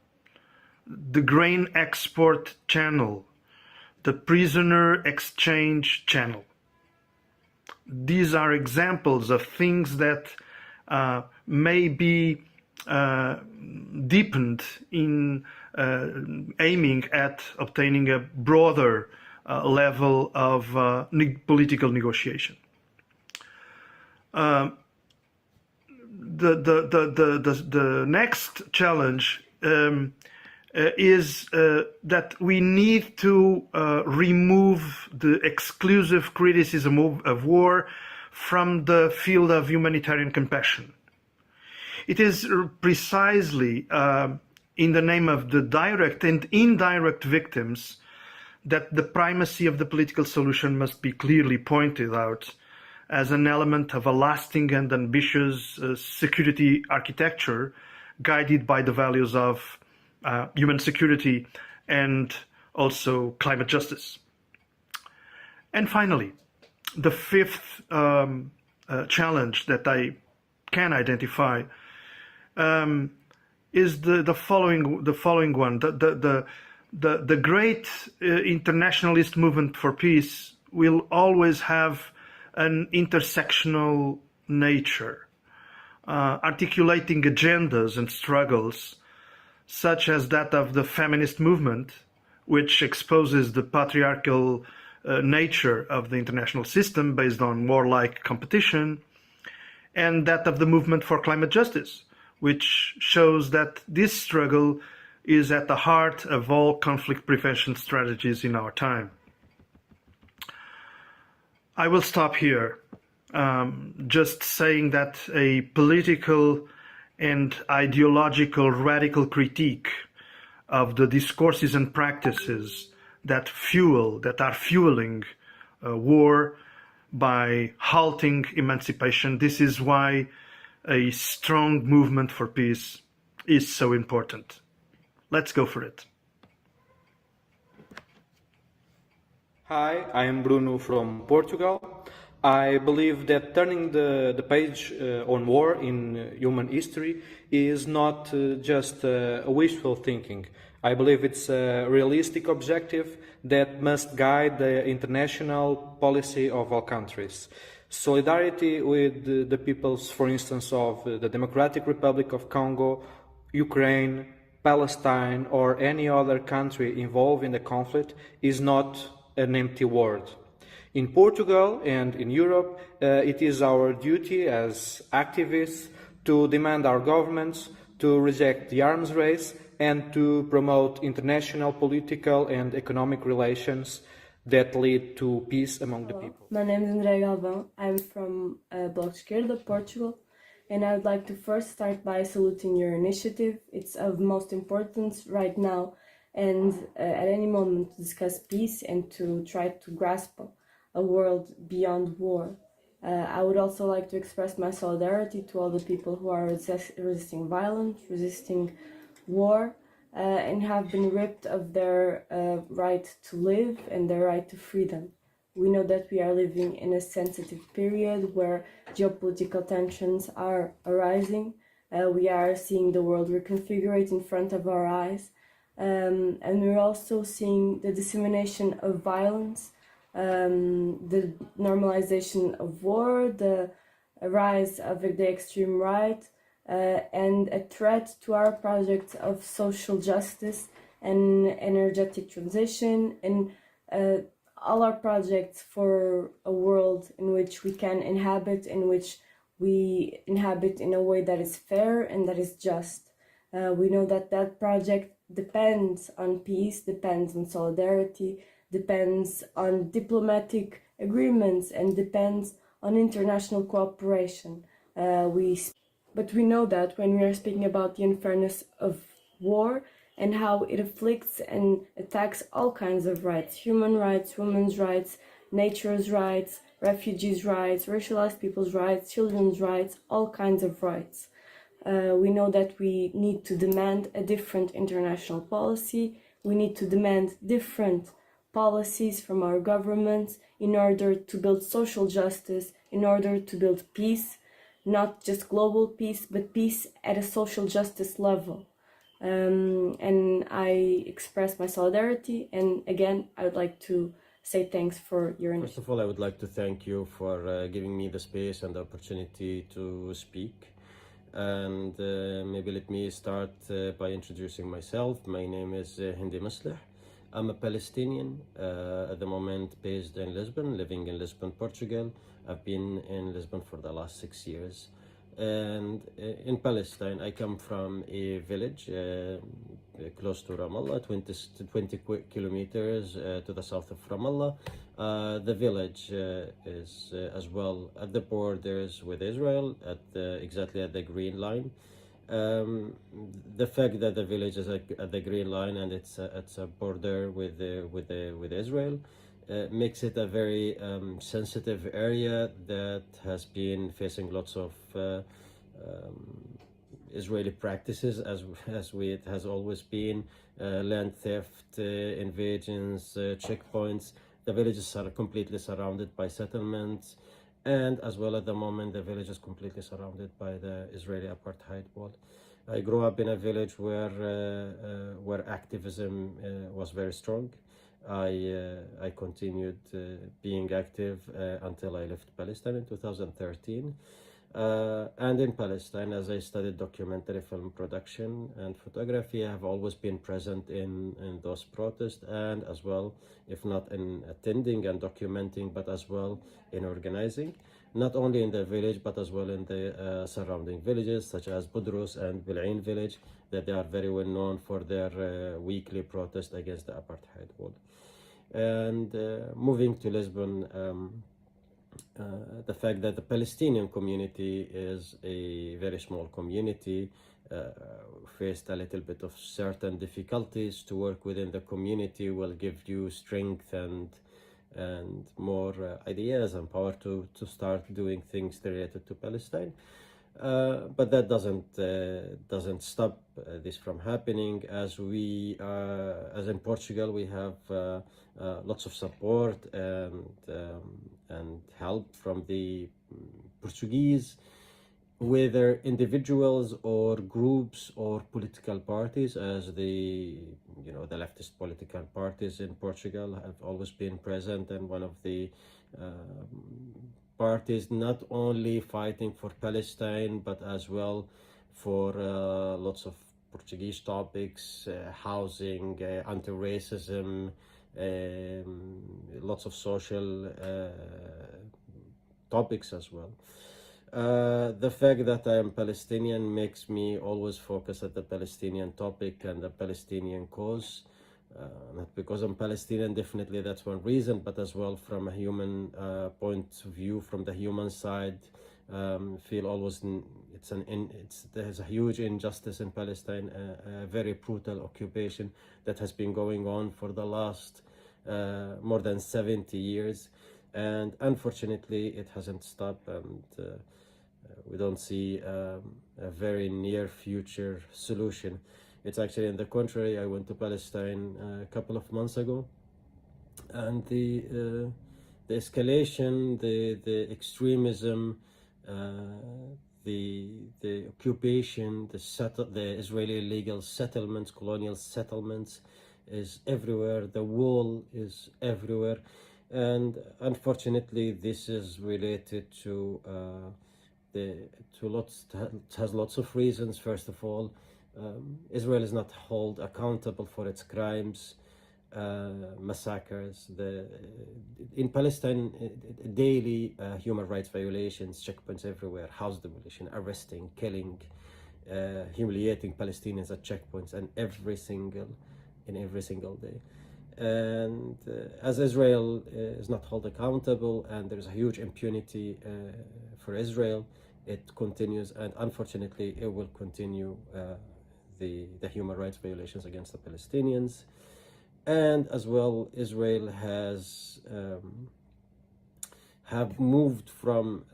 The grain export channel, the prisoner exchange channel. These are examples of things that may be deepened in aiming at obtaining a broader level of political negotiation. The next challenge is that we need to remove the exclusive criticism of war from the field of humanitarian compassion. It is precisely in the name of the direct and indirect victims that the primacy of the political solution must be clearly pointed out as an element of a lasting and ambitious security architecture guided by the values of human security and also climate justice. And finally, the fifth challenge that I can identify is the following one. The great internationalist movement for peace will always have an intersectional nature, articulating agendas and struggles such as that of the feminist movement, which exposes the patriarchal nature of the international system based on warlike competition, and that of the movement for climate justice, which shows that this struggle is at the heart of all conflict prevention strategies in our time. I will stop here, just saying that a political and ideological radical critique of the discourses and practices that are fueling war by halting emancipation. This is why a strong movement for peace is so important. Let's go for it. Hi, I am Bruno from Portugal. I believe that turning the page on war in human history is not just a wishful thinking. I believe it's a realistic objective that must guide the international policy of all countries. Solidarity with the peoples, for instance, of the Democratic Republic of Congo, Ukraine, Palestine, or any other country involved in the conflict is not an empty word. In Portugal and in Europe, it is our duty as activists to demand our governments to reject the arms race and to promote international political and economic relations that lead to peace among the people. My name is André Galvão. I'm from Bloco de Esquerda, Portugal, And I would like to first start by saluting your initiative. It's of most importance right now and at any moment to discuss peace and to try to grasp a world beyond war. I would also like to express my solidarity to all the people who are resisting violence, resisting war, and have been ripped of their right to live and their right to freedom. We know that we are living in a sensitive period where geopolitical tensions are arising. We are seeing the world reconfigurate in front of our eyes. And we're also seeing the dissemination of violence, the normalization of war, the rise of the extreme right, and a threat to our project of social justice and energetic transition, and all our projects for a world in which we can inhabit, in which we inhabit in a way that is fair and that is just. We know that that project depends on peace, depends on solidarity, depends on diplomatic agreements, and depends on international cooperation. But we know that when we are speaking about the unfairness of war and how it afflicts and attacks all kinds of rights, human rights, women's rights, nature's rights, refugees' rights, racialized people's rights, children's rights, all kinds of rights. We know that we need to demand a different international policy. We need to demand different policies from our governments in order to build social justice, in order to build peace, not just global peace, but peace at a social justice level. And I express my solidarity. And again, I would like to say thanks for your initiative. First of all, I would like to thank you for giving me the space and the opportunity to speak. And maybe let me start by introducing myself. My name is Hindi Masleh. I'm a Palestinian, at the moment based in Lisbon, living in Lisbon, Portugal. I've been in Lisbon for the last 6 years. And in Palestine, I come from a village close to Ramallah, 20 kilometers to the south of Ramallah. The village is as well at the borders with Israel, exactly at the Green Line. The fact that the village is at the Green Line and it's a border with Israel makes it a very sensitive area that has been facing lots of Israeli practices, as it has always been, land theft, invasions, checkpoints. The villages are completely surrounded by settlements, and as well at the moment the village is completely surrounded by the Israeli apartheid wall. I grew up in a village where activism was very strong. I continued being active until I left Palestine in 2013. And in Palestine, as I studied documentary film production and photography, I have always been present in those protests, and as well, if not in attending and documenting, but as well in organizing, not only in the village, but as well in the surrounding villages, such as Budrus and Bil'in village, that they are very well known for their weekly protest against the apartheid wall. And moving to Lisbon, the fact that the Palestinian community is a very small community, faced a little bit of certain difficulties. To work within the community will give you strength and more ideas and power to start doing things related to Palestine. But that doesn't stop this from happening. As in Portugal, we have lots of support and help from the Portuguese, whether individuals or groups or political parties, as the leftist political parties in Portugal have always been present, and one of the parties not only fighting for Palestine but as well for lots of Portuguese topics, housing, anti-racism, lots of social topics as well. The fact that I am Palestinian makes me always focus at the Palestinian topic and the Palestinian cause. Not because I'm Palestinian, definitely that's one reason, but as well from a human point of view, from the human side, feel always there's a huge injustice in Palestine, a very brutal occupation that has been going on for the last more than 70 years, and unfortunately it hasn't stopped, and we don't see a very near future solution. It's actually in the contrary. I went to Palestine a couple of months ago, and the escalation, the extremism, the occupation, the Israeli illegal settlements, colonial settlements, is everywhere. The wall is everywhere, and unfortunately, this is related to has lots of reasons. First of all, Israel is not held accountable for its crimes. Massacres, in Palestine, daily human rights violations, checkpoints everywhere, house demolition, arresting, killing, humiliating Palestinians at checkpoints, and every single day. And as Israel is not held accountable, and there's a huge impunity for Israel, it continues, and unfortunately it will continue the human rights violations against the Palestinians. And as well, Israel has have moved from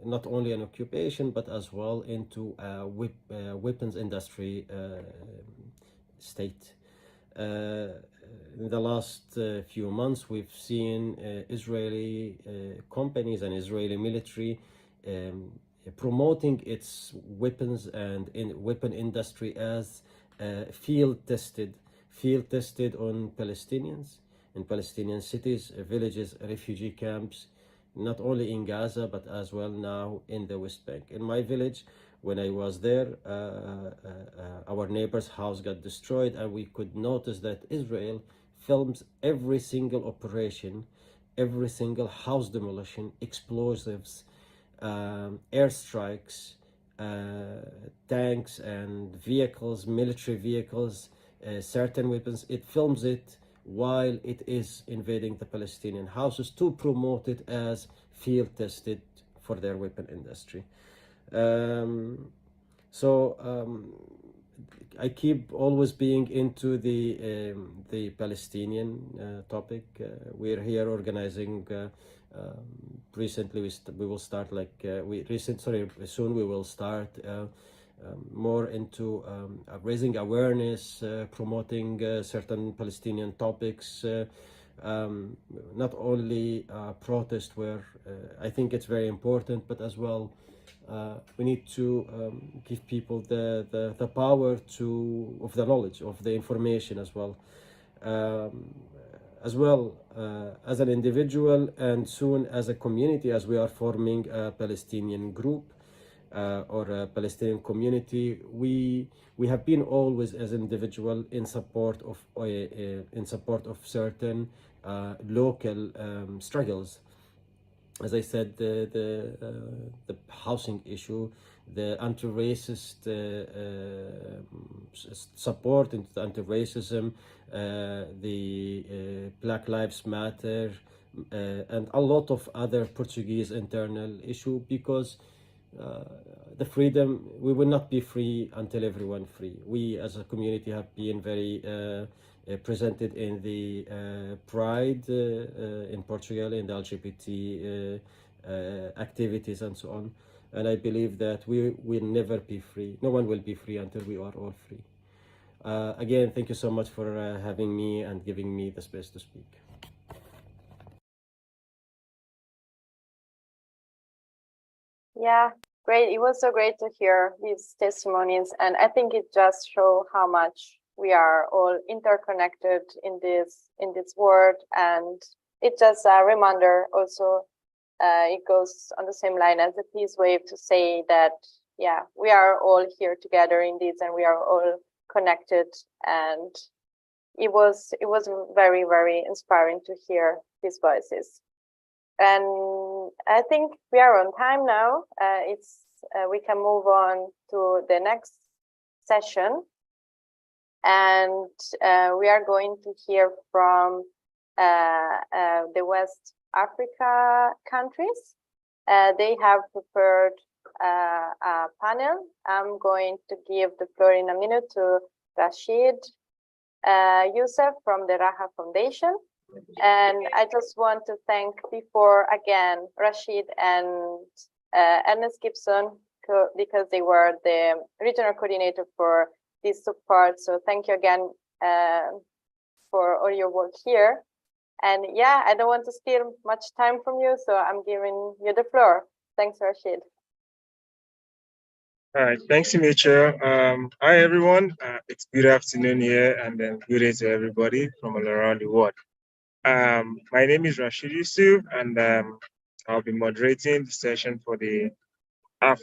not only an occupation, but as well into a weapons industry state. In the last few months, we've seen Israeli companies and Israeli military promoting its weapons and weapon industry as field tested on Palestinians, in Palestinian cities, villages, refugee camps, not only in Gaza, but as well now in the West Bank. In my village, when I was there, our neighbor's house got destroyed, and we could notice that Israel films every single operation, every single house demolition, explosives, airstrikes, tanks and vehicles, military vehicles, certain weapons. It films it while it is invading the Palestinian houses to promote it as field tested for their weapon industry. I keep always being into the Palestinian topic. We're here organizing. Recently, we will start soon we will start more into raising awareness, promoting certain Palestinian topics, not only protest where I think it's very important, but as well we need to give people the power of the knowledge, of the information as well. As an individual and soon as a community, as we are forming a Palestinian group or a Palestinian community, we have been always as individual in support of certain local struggles. As I said, the housing issue, the anti-racist support into the anti-racism, the Black Lives Matter, and a lot of other Portuguese internal issue, because the freedom, we will not be free until everyone free. We as a community have been very presented in the Pride in Portugal, in the LGBT activities and so on. And I believe that we will never be free. No one will be free until we are all free. Again, thank you so much for having me and giving me the space to speak. Yeah, great. It was so great to hear these testimonies, and I think it just shows how much we are all interconnected in this world, and it's just a reminder also. It goes on the same line as the peace wave to say that, yeah, we are all here together in this, and we are all connected. And it was very, very inspiring to hear these voices. And I think we are on time now. We can move on to the next session, and we are going to hear from the West Africa countries. They have prepared a panel. I'm going to give the floor in a minute to Rashid Youssef from the Raha Foundation. And I just want to thank before again Rashid and Ernest Gibson, because they were the regional coordinator for this support. So thank you again for all your work here. And yeah, I don't want to steal much time from you, so I'm giving you the floor. Thanks, Rashid. All right, thanks, Mitchell. Hi, everyone. It's good afternoon here, and then good day to everybody from all around the world. My name is Rashid Yusuf, and I'll be moderating the session for the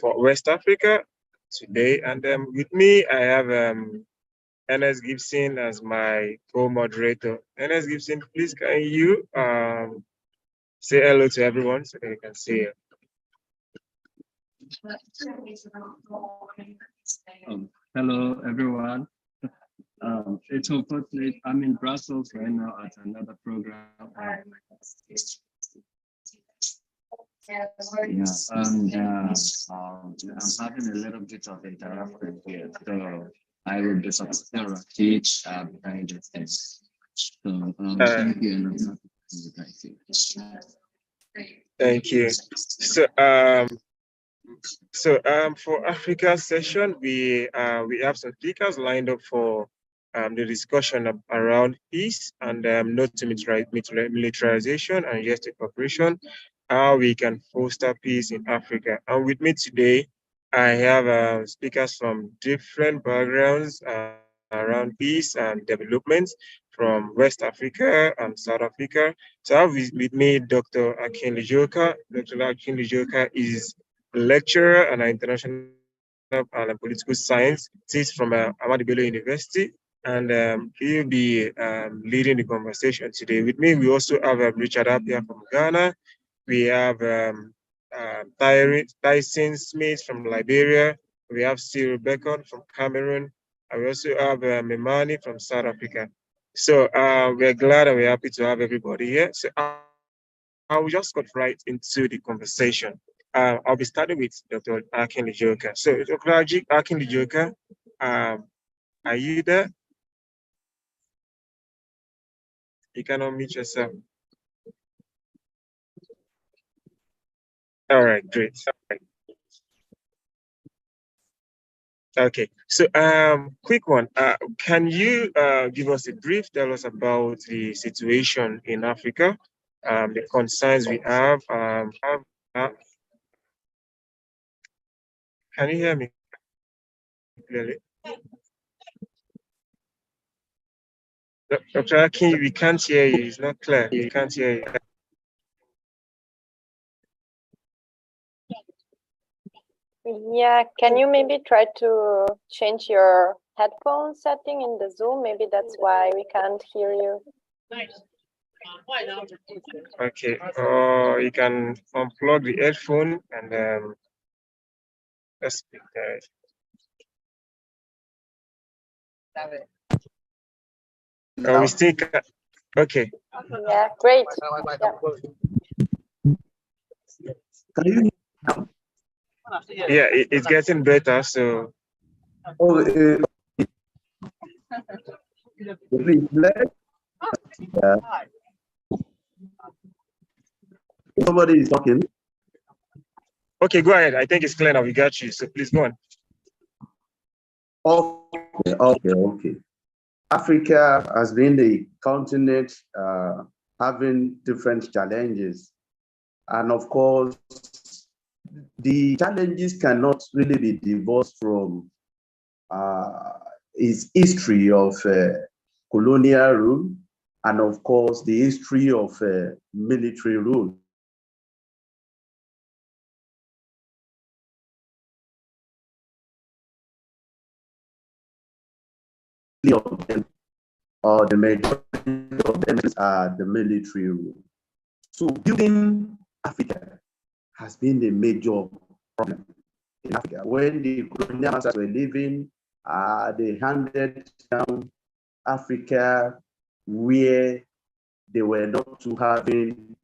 for West Africa today. And with me, I have Ernest Gibson as my co-moderator. Ernest Gibson, please can you say hello to everyone so they can see you? Hello, everyone. It's unfortunate I'm in Brussels right now at another program. Yeah, and I'm having a little bit of interruption here, so I will be supporting Rashid behind the scenes. So thank you, and I'm happy to you. Thank you. So for Africa session, we have some speakers lined up for the discussion around peace and no to militarization and yes to cooperation, how we can foster peace in Africa. And with me today, I have speakers from different backgrounds around peace and development from West Africa and South Africa. So I have with me Dr. Akin Lijoka. Dr. Akin Lijoka is a lecturer and an international and political science. He's from Ahmadu Bello University, and he'll be leading the conversation today. With me, we also have Richard Appiah from Ghana. We have Tyson Smith from Liberia. We have Cyril Bacon from Cameroon. And we also have Memani from South Africa. So we're glad and we're happy to have everybody here. So I will just got right into the conversation. I'll be starting with Dr. Akin Lijoka. So Dr. Akin Lijoka, are you there? You can unmute yourself. All right, great. Okay, so quick one. Can you give us a brief, tell us about the situation in Africa, the concerns we have? Can you hear me clearly? Dr. Akin, we can't hear you. It's not clear. We can't hear you. Yeah, can you maybe try to change your headphone setting in the Zoom? Maybe that's why we can't hear you. Okay, you can unplug the headphone and let's speak there. We still can. Okay. Yeah, great. Can you hear me now? Yeah, it's getting better. So. Oh, please, somebody is talking. Okay, go ahead. I think it's clear now. We got you. So please go on. Okay. Africa has been the continent having different challenges. And of course, the challenges cannot really be divorced from its history of colonial rule and of course the history of military rule. Of them, or the majority of them, are the military rule. So building Africa has been the major problem in Africa. When the colonial masters were living, they handed down Africa where they were not to having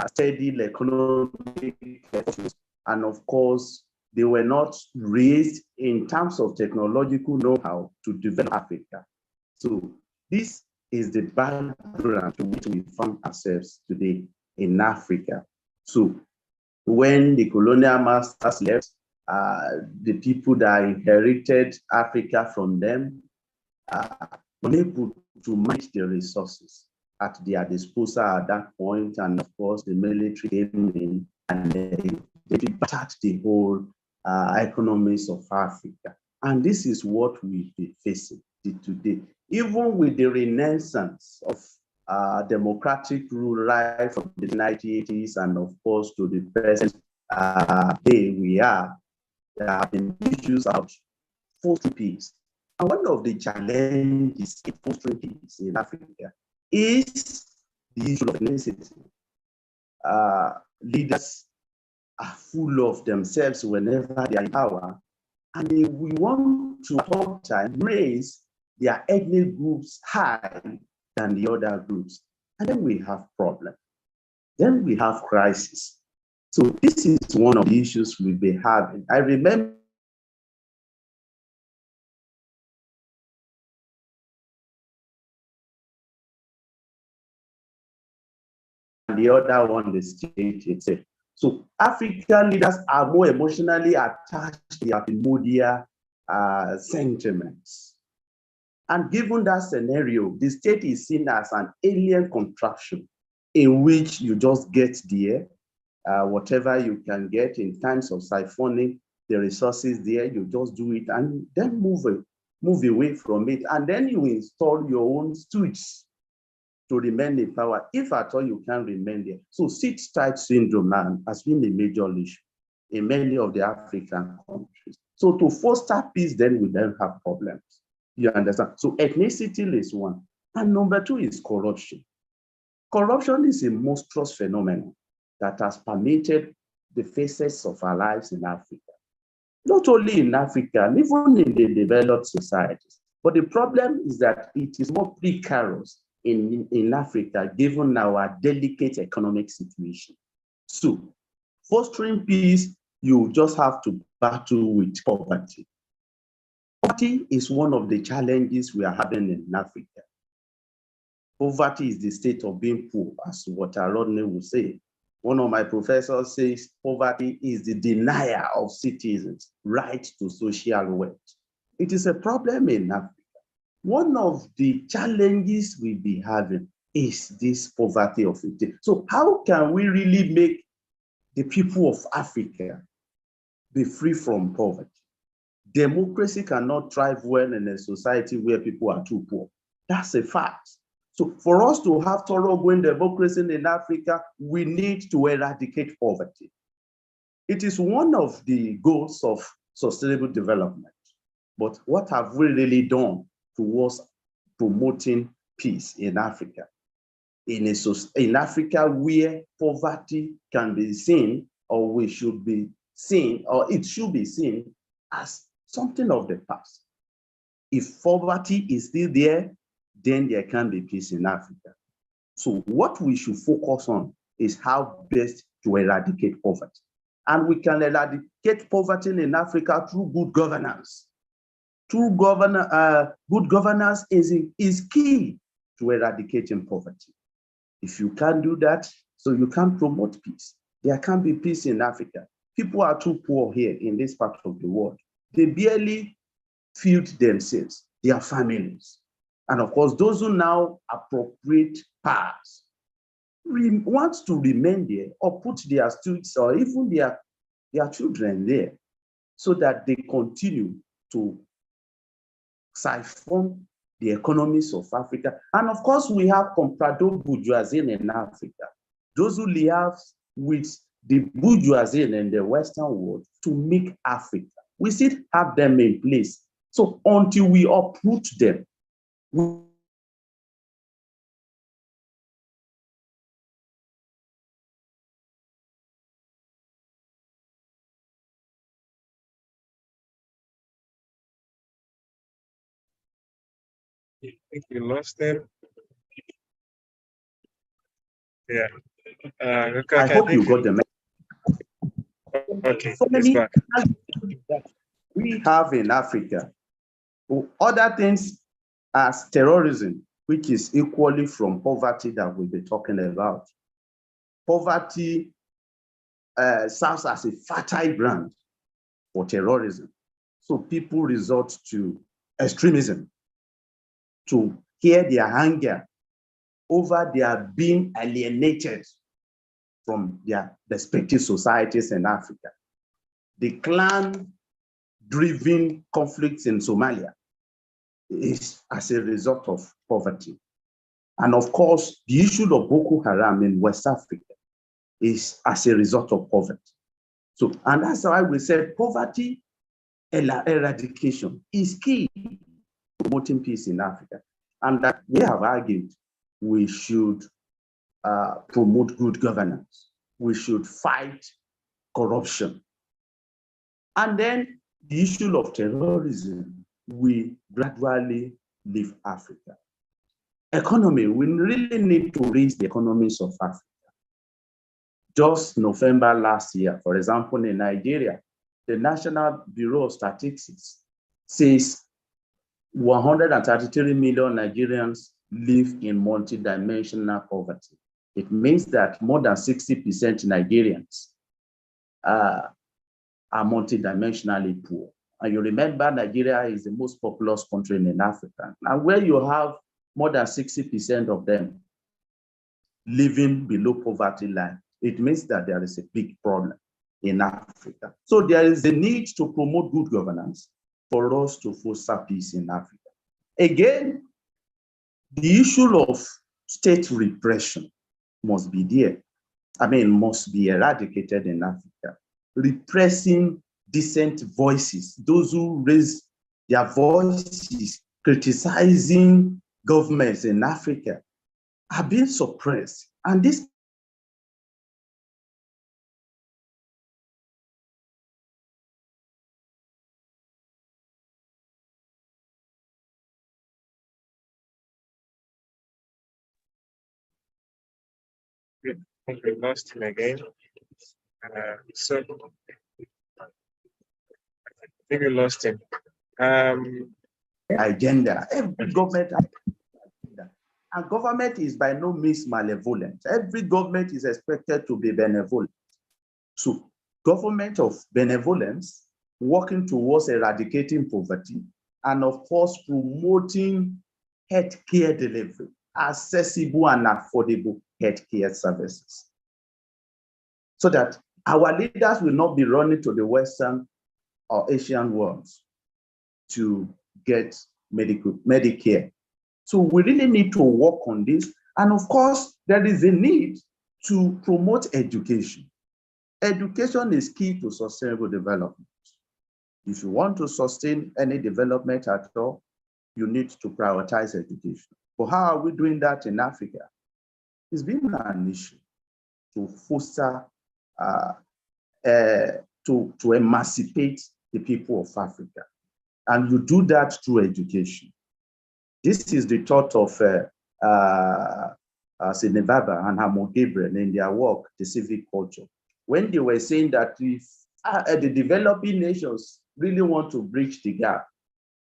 steady economic efforts. And of course, they were not raised in terms of technological know-how to develop Africa. So this is the background to which we found ourselves today in Africa. So when the colonial masters left, the people that inherited Africa from them were able to manage the resources at their disposal at that point. And of course, the military came in and they battered the whole economies of Africa. And this is what we've been facing today. Even with the renaissance of democratic rule right from the 1980s and of course to the present day we are, there have been issues of fostering peace. And one of the challenges in fostering peace in Africa is the issue of ethnicity. Leaders are full of themselves whenever they are in power, and we want to at all times raise their ethnic groups high than the other groups. And then we have problems. Then we have crisis. So this is one of the issues we've been having. I remember the other one, the state itself. So African leaders are more emotionally attached to their primordial sentiments. And given that scenario, the state is seen as an alien contraction in which you just get there, whatever you can get in terms of siphoning the resources there, you just do it and then move away from it. And then you install your own stooges to remain in power, if at all you can remain there. So sit-tight syndrome now has been a major issue in many of the African countries. So to foster peace, then we then have problems. You understand? So ethnicity is one. And number two is corruption. Corruption is a monstrous phenomenon that has permeated the faces of our lives in Africa. Not only in Africa, even in the developed societies. But the problem is that it is more precarious in Africa, given our delicate economic situation. So, fostering peace, you just have to battle with poverty. Poverty is one of the challenges we are having in Africa. Poverty is the state of being poor, as Walter Rodney would say. One of my professors says poverty is the denial of citizens' right to social wealth. It is a problem in Africa. One of the challenges we'll be having is this poverty of it. So how can we really make the people of Africa be free from poverty? Democracy cannot thrive well in a society where people are too poor. That's a fact. So for us to have thoroughgoing democracy in Africa, we need to eradicate poverty. It is one of the goals of sustainable development. But what have we really done towards promoting peace in Africa? In Africa, where poverty can be seen, or we should be seen, or it should be seen as something of the past. If poverty is still there, then there can be peace in Africa. So what we should focus on is how best to eradicate poverty. And we can eradicate poverty in Africa through good governance. Good governance is key to eradicating poverty. If you can't do that, so you can't promote peace. There can't be peace in Africa. People are too poor here in this part of the world. They barely feed themselves, their families. And of course, those who now appropriate powers want to remain there or put their students or even their children there so that they continue to siphon the economies of Africa. And of course, we have comprador bourgeoisie in Africa, those who live with the bourgeoisie in the Western world to make Africa. We still have them in place. So until we uproot them, I think we lost them. Yeah. I hope you got the message. Okay, So it's many back. that we have in Africa. Other things as terrorism, which is equally from poverty that we'll be talking about. Poverty serves as a fertile ground for terrorism. So people resort to extremism to hear their anger over their being alienated from their respective societies in Africa. The clan-driven conflicts in Somalia is as a result of poverty. And of course, the issue of Boko Haram in West Africa is as a result of poverty. So, and that's why we said poverty eradication is key to promoting peace in Africa. And that we have argued we should promote good governance. We should fight corruption. And then the issue of terrorism, we gradually leave Africa. Economy, we really need to raise the economies of Africa. Just November last year, for example, in Nigeria, the National Bureau of Statistics says 133 million Nigerians live in multidimensional poverty. It means that more than 60% Nigerians are multidimensionally poor. And you remember Nigeria is the most populous country in Africa. And where you have more than 60% of them living below poverty line, it means that there is a big problem in Africa. So there is a need to promote good governance for us to foster peace in Africa. Again, the issue of state repression must be there. Must be eradicated in Africa. Repressing decent voices, those who raise their voices criticizing governments in Africa, are being suppressed. And this I think we lost him again. So I think we lost him. Agenda. Every government has an agenda. And government is by no means malevolent. Every government is expected to be benevolent. So government of benevolence, working towards eradicating poverty, and of course, promoting healthcare delivery, accessible and affordable healthcare services. So that our leaders will not be running to the Western or Asian worlds to get Medicare. So we really need to work on this. And of course, there is a need to promote education. Education is key to sustainable development. If you want to sustain any development at all, you need to prioritize education. But how are we doing that in Africa? It's been an issue to foster, to emancipate the people of Africa. And you do that through education. This is the thought of Sinebaba and Hamo Gabriel in their work, The Civic Culture, when they were saying that if the developing nations really want to bridge the gap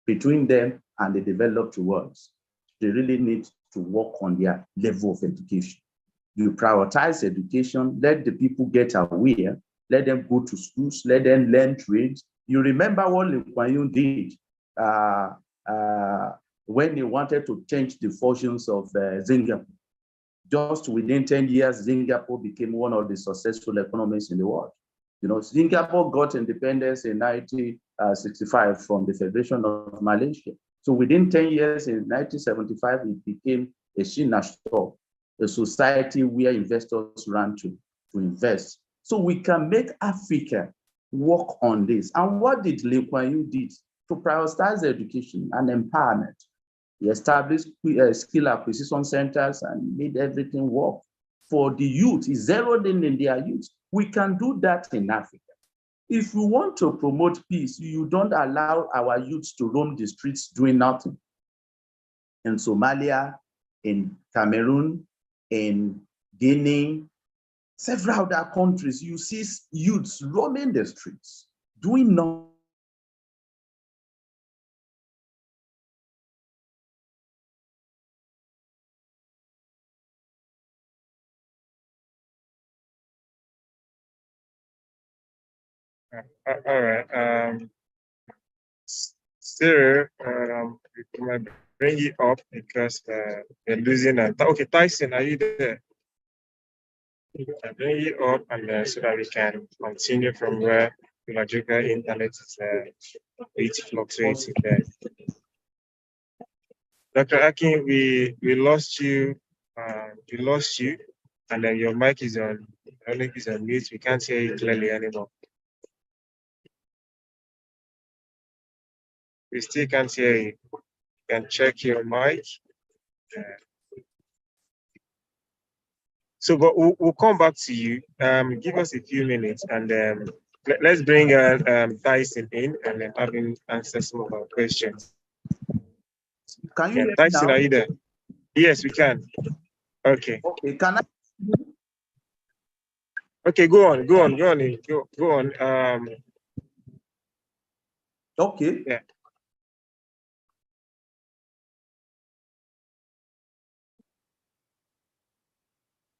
between them and the developed worlds, they really need to work on their level of education. You prioritize education, let the people get aware, let them go to schools, let them learn trades. You remember what Lee Kuan Yew did when he wanted to change the fortunes of Singapore. Just within 10 years, Singapore became one of the successful economies in the world. You know, Singapore got independence in 1965 from the Federation of Malaysia. So within 10 years, in 1975, it became a Shina store, a society where investors ran to invest. So we can make Africa work on this. And what did Lee Kuan Yew did to prioritize education and empowerment? He established skill acquisition centers and made everything work for the youth. He zeroed in their youth. We can do that in Africa. If you want to promote peace, you don't allow our youths to roam the streets doing nothing. In Somalia, in Cameroon, in Guinea, several other countries, you see youths roaming the streets, doing nothing. All right. Sarah, we might bring you up because we're losing. Okay, Tyson, are you there? I'll bring you up and so that we can continue from where the Nigeria internet is it's fluctuating there. Dr. Akin, we lost you. We lost you, and then your mic is on. I don't know if it's on mute. We can't hear you clearly anymore. We still can't hear you. You can check your mic. So, but we'll come back to you. Give us a few minutes, and let's bring Tyson in, and then have him answer some of our questions. Can you hear me Tyson, now? are you there? Yes, we can. Okay. Okay, can I? Okay, go on. Go on. Okay. Yeah.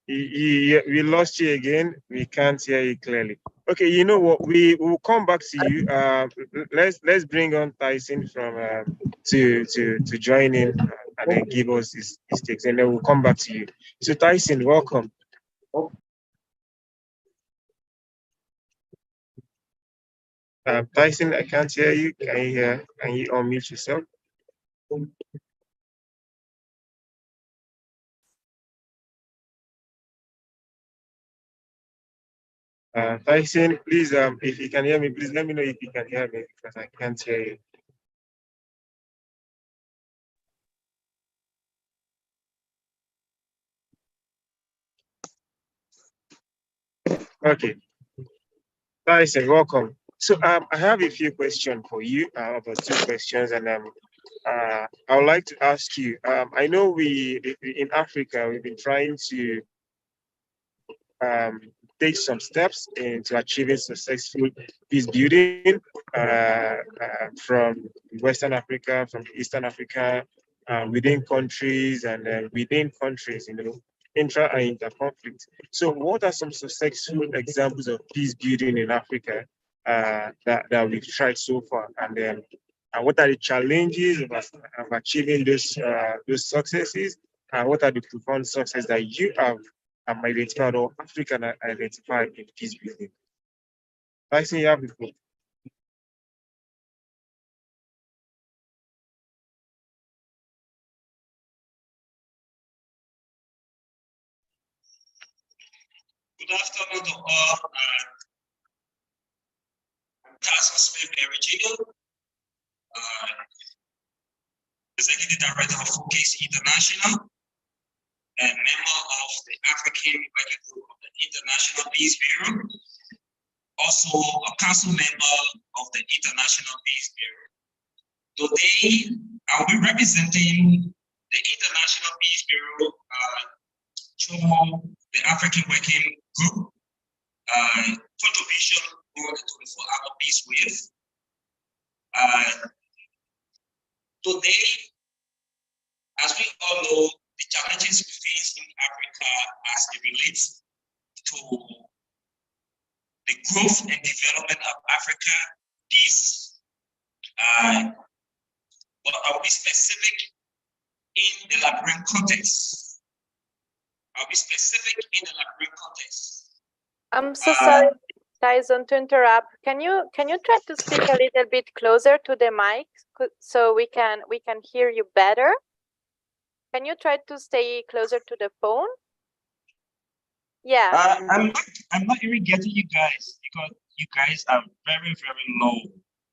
We lost you again. We can't hear you clearly. Okay, you know what? We will come back to you. Let's bring on Tyson from to join in and then give us his takes, and then we'll come back to you. So Tyson, welcome. Tyson, I can't hear you. Can you unmute yourself? Tyson, please, if you can hear me, please let me know if you can hear me because I can't hear you. Okay. Tyson, welcome. So I have a few questions for you, about 2 questions, and I would like to ask you. I know we in Africa we've been trying to take some steps into achieving successful peace building from Western Africa, from Eastern Africa, within countries and within countries, intra and inter-conflict. So what are some successful examples of peace building in Africa that we've tried so far? And what are the challenges of achieving those successes? And what are the profound successes that you have identified or African identified in peace building? Tyson, you have the floor. Good afternoon to all. I'm Tyson Smith, Reginald, Executive Director of Focus International and member of the African Working Group of the International Peace Bureau, also a council member of the International Peace Bureau. Today, I'll be representing the International Peace Bureau through the African Working Group contribution on the 24-hour peace wave. Today, as we all know, the challenges we face in Africa as it relates to the growth and development of Africa, peace. But I'll be specific in the Liberian context. I'll be specific in the Liberian context. I'm so sorry, Tyson, to interrupt. Can you try to speak a little bit closer to the mic so we can hear you better? Can you try to stay closer to the phone? Yeah. I'm not even getting you guys because you guys are very, very low.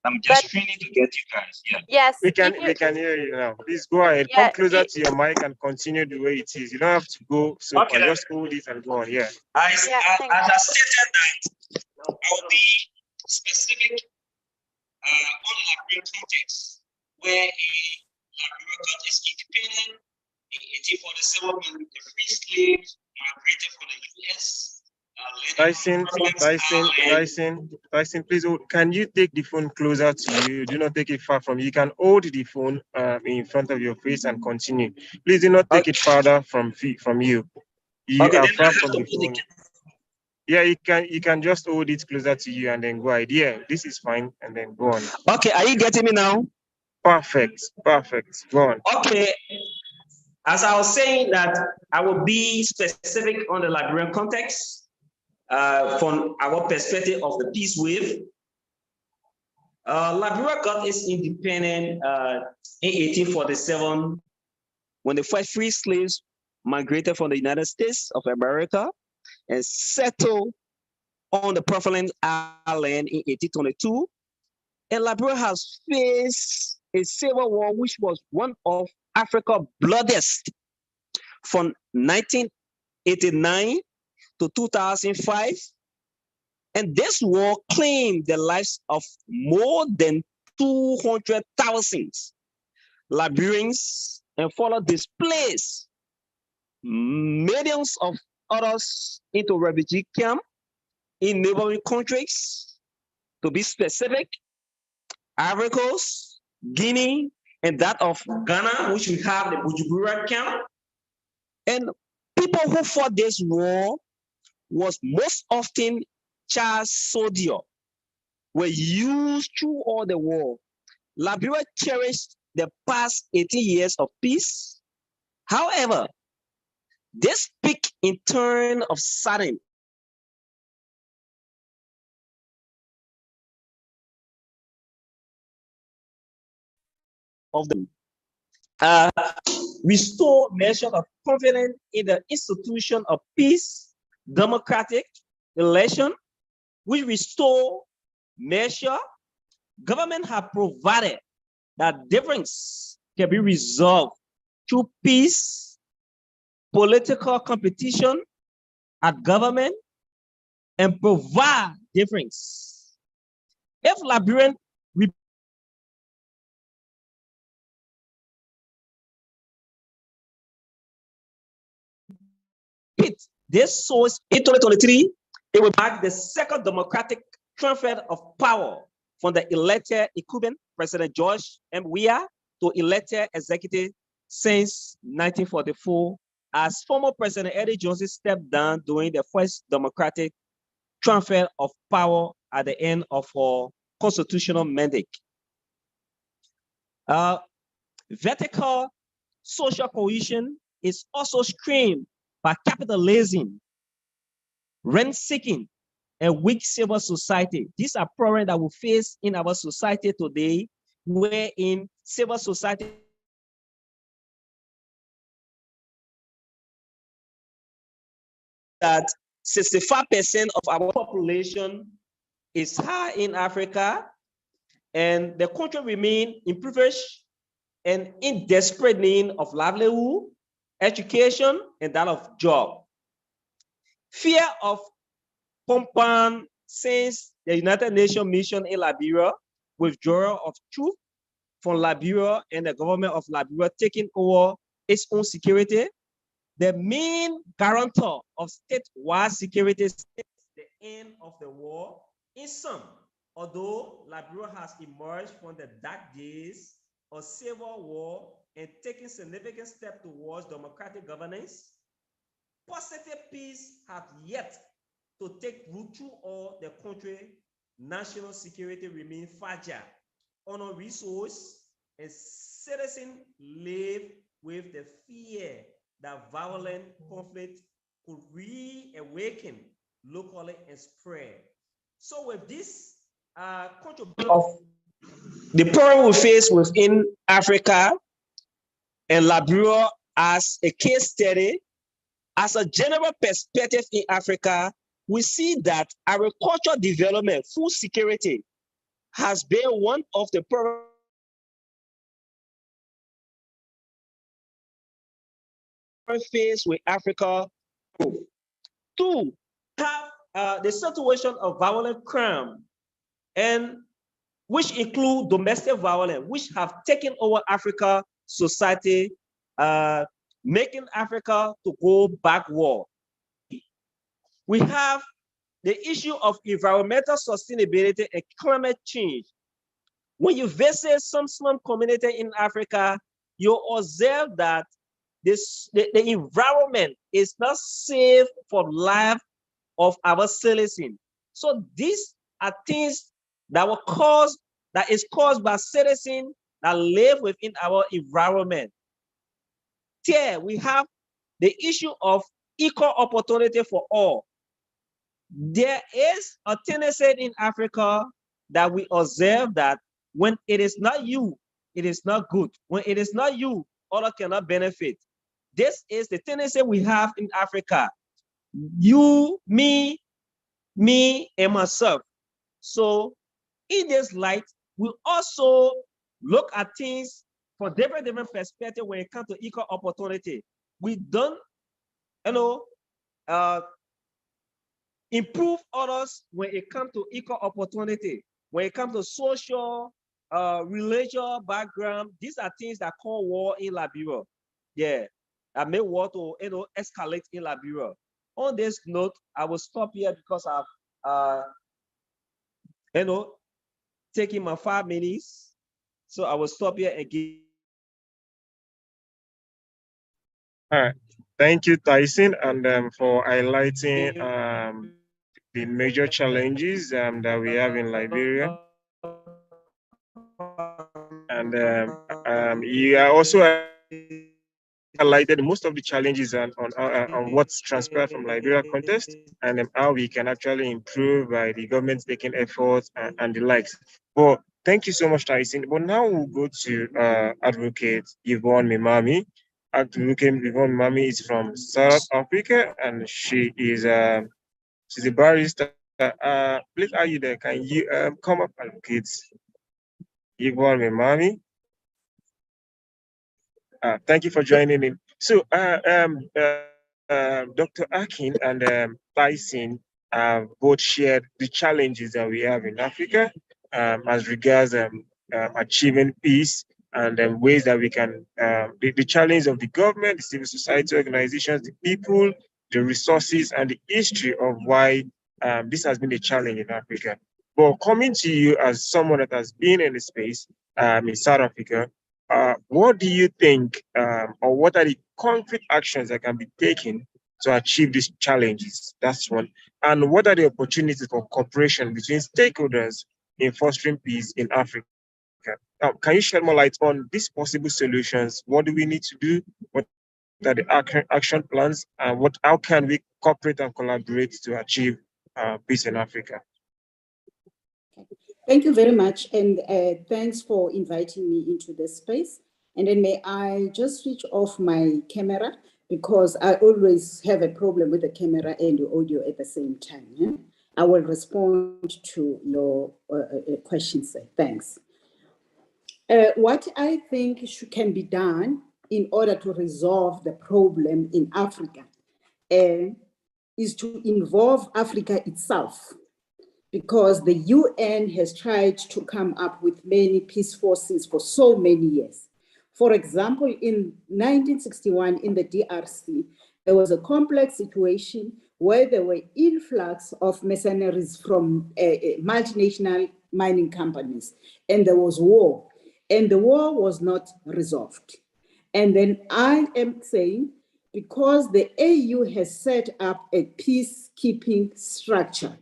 I'm just trying to get you guys. Yeah. Yes. We can hear you now. Please go ahead. Yeah, come closer to your mic and continue the way it is. You don't have to go so far. Just hold it and go on. Yeah. As I stated that I'll be specific on Liberian context, where Liberia got its independence in 1847 when the free slaves migrated from the U.S. Tyson, please, can you take the phone closer to you? Do not take it far from you. You can hold the phone in front of your face and continue. Please do not take it farther from you. You are far from the phone. Yeah, you can just hold it closer to you and then go ahead. Yeah, this is fine, and then go on. Okay, are you getting me now? Perfect. Go on. Okay. As I was saying that I will be specific on the Liberian context from our perspective of the peace wave. Liberia got its independence in 1847 when the first free slaves migrated from the United States of America and settled on the Prevalent Island in 1822. And Liberia has faced a civil war which was one of Africa's bloodiest from 1989 to 2005. And this war claimed the lives of more than 200,000 Liberians and further displaced millions of others into refugee camps in neighboring countries. To be specific, Ivory Coast, Guinea, and that of Ghana, which we have the Bujumbura camp. And people who fought this war was most often child soldiers, were used through all the war. Liberia cherished the past 18 years of peace. However, this peak in turn of sudden of them restore measure of confidence in the institution of peace, democratic election, which restore measure. Government have provided that difference can be resolved through peace, political competition at government, and provide difference. If Liberian repeat this source in 2023, it will mark the second democratic transfer of power from the elected incumbent President George M. Weah to elected executive since 1944, as former President Eddie Johnson stepped down during the first democratic transfer of power at the end of her constitutional mandate. Vertical social cohesion is also strained by capitalism, rent-seeking, and weak civil society. These are problems that we face in our society today, wherein civil society that 65% of our population is high in Africa, and the country remains impoverished and in desperate need of livelihood, education, and that of job. Fear of compound since the United Nations mission in Liberia, withdrawal of troops from Liberia and the government of Liberia taking over its own security. The main guarantor of statewide security since the end of the war in some, although Liberia has emerged from the dark days of civil war and taken significant steps towards democratic governance, positive peace have yet to take root through all the country. National security remains fragile, honor resource, and citizens live with the fear that violent conflict could reawaken locally and spread. So with this contribution of the problem we face within Africa and Liberia as a case study, as a general perspective in Africa, we see that agricultural development, food security has been one of the problems faced with Africa. Two, have the situation of violent crime, and which include domestic violence, which have taken over Africa society, making Africa to go backward. We have the issue of environmental sustainability and climate change. When you visit some slum community in Africa, you observe that the environment is not safe for life of our citizens. So these are things that is caused by citizens that live within our environment. Here we have the issue of equal opportunity for all. There is a tendency in Africa that we observe that when it is not you, it is not good. When it is not you, others cannot benefit. This is the tendency we have in Africa. You, me, and myself. So in this light, we also look at things from different perspectives when it comes to equal opportunity. We don't, improve others when it comes to equal opportunity. When it comes to social, religious background, these are things that cause war in Liberia. Yeah, that make war to escalate in Liberia. On this note, I will stop here because I've taking my 5 minutes. So I will stop here and give. All right. Thank you, Tyson, and for highlighting the major challenges that we have in Liberia. And you are also highlighted most of the challenges on what's transpired from Liberia contest and how we can actually improve by the government taking efforts and the likes. But thank you so much, Tyson. But now we'll go to Advocate Yvonne Mimami. Advocate Yvonne Mimami is from South Africa, and she is she's a barrister. Please, are you there? Can you come up, Advocate Yvonne Mimami? Thank you for joining in. So, Dr. Akin and Tyson both shared the challenges that we have in Africa as regards achieving peace and ways that we can, the challenge of the government, the civil society organizations, the people, the resources, and the history of why this has been a challenge in Africa. But coming to you as someone that has been in the space in South Africa, what do you think, or what are the concrete actions that can be taken to achieve these challenges? That's one. And what are the opportunities for cooperation between stakeholders in fostering peace in Africa? Now, can you shed more light on these possible solutions? What do we need to do? What are the action plans? And how can we cooperate and collaborate to achieve peace in Africa? Thank you very much, and thanks for inviting me into this space. And then may I just switch off my camera, because I always have a problem with the camera and the audio at the same time. Yeah? I will respond to your questions. Thanks. What I think can be done in order to resolve the problem in Africa is to involve Africa itself, because the UN has tried to come up with many peace forces for so many years. For example, in 1961 in the DRC, there was a complex situation where there were influx of mercenaries from multinational mining companies, and there was war, and the war was not resolved. And then I am saying, because the AU has set up a peacekeeping structure,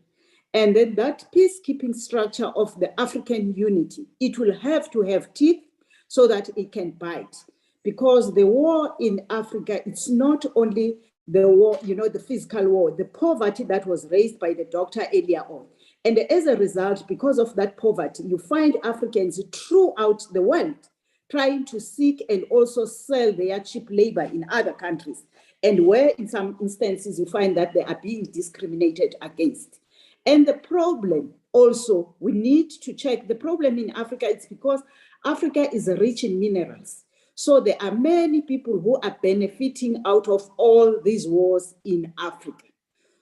and then that peacekeeping structure of the African unity, it will have to have teeth so that it can bite. Because the war in Africa, it's not only the war, the physical war, the poverty that was raised by the doctor earlier on. And as a result, because of that poverty, you find Africans throughout the world trying to seek and also sell their cheap labor in other countries. And where in some instances you find that they are being discriminated against. And the problem also, we need to check, the problem in Africa, it's because Africa is rich in minerals. So there are many people who are benefiting out of all these wars in Africa.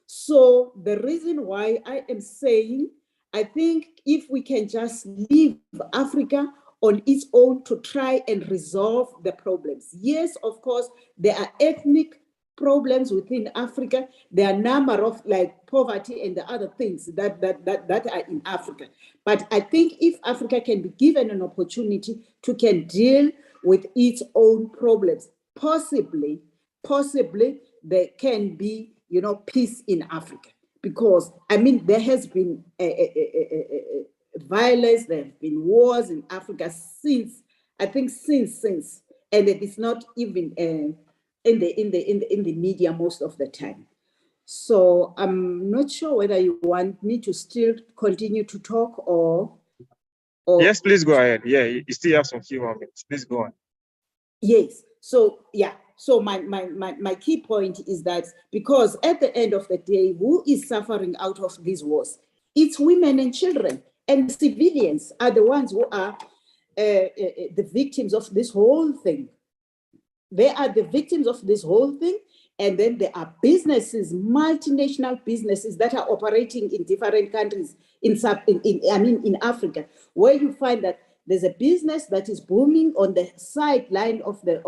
So the reason why I am saying, I think if we can just leave Africa on its own to try and resolve the problems. Yes, of course, there are ethnic problems within Africa. There are a number of like poverty and the other things that are in Africa. But I think if Africa can be given an opportunity to can deal with its own problems, possibly there can be, peace in Africa. Because, I mean, there has been violence, there have been wars in Africa since, and it is not even in the media most of the time. So I'm not sure whether you want me to still continue to talk or yes, please go ahead. Yeah, you still have some few moments. Please go on. Yes. So yeah. So my key point is that because at the end of the day, who is suffering out of these wars? It's women and children, and civilians are the ones who are the victims of this whole thing. They are the victims of this whole thing. And then there are businesses, multinational businesses that are operating in different countries in Africa, where you find that there's a business that is booming on the sideline of the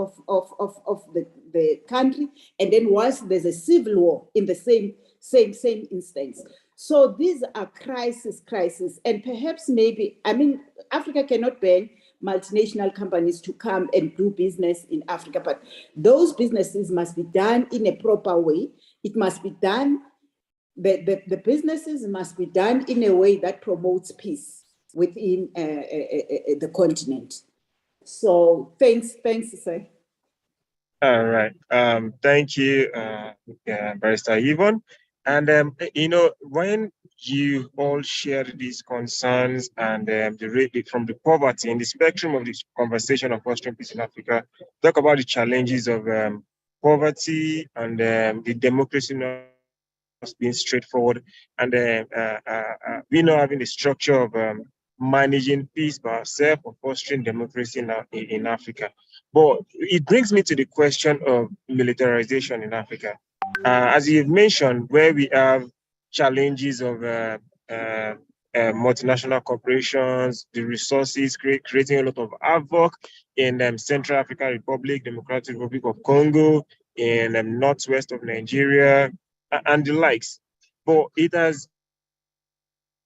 country, and then whilst there's a civil war in the same instance. So these are crises, and perhaps maybe, Africa cannot ban multinational companies to come and do business in Africa, but those businesses must be done in a proper way. It must be done, the businesses must be done in a way that promotes peace within the continent. So thanks, sir. All right. Thank you, Barrister Yvonne. And when you all shared these concerns and the rate from the poverty in the spectrum of this conversation of fostering peace in Africa, talk about the challenges of poverty and the democracy not being straightforward, and we now having the structure of managing peace by ourselves or fostering democracy in Africa. But it brings me to the question of militarization in Africa. As you've mentioned, where we have challenges of multinational corporations, the resources creating a lot of havoc in Central African Republic, Democratic Republic of Congo, in northwest of Nigeria, and the likes. But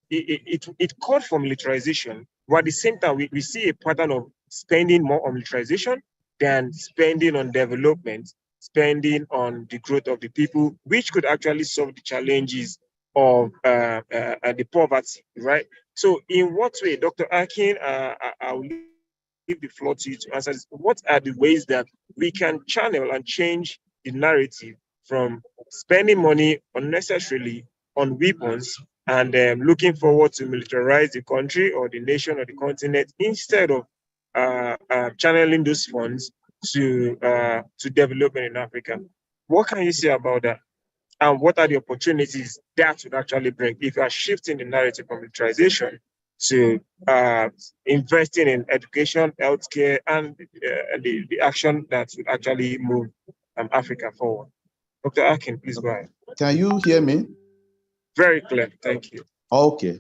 it called for militarization, but at the same time, we see a pattern of spending more on militarization than spending on development, spending on the growth of the people, which could actually solve the challenges of the poverty, right? So in what way, Dr. Akin, I will give the floor to you to answer this. What are the ways that we can channel and change the narrative from spending money unnecessarily on weapons and looking forward to militarize the country or the nation or the continent instead of channeling those funds to development in Africa? What can you say about that? And what are the opportunities that would actually bring if you are shifting the narrative from militarization to investing in education, healthcare, and the action that would actually move Africa forward? Dr. Akin, please go ahead. Can you hear me? Very clear. Thank you. Okay.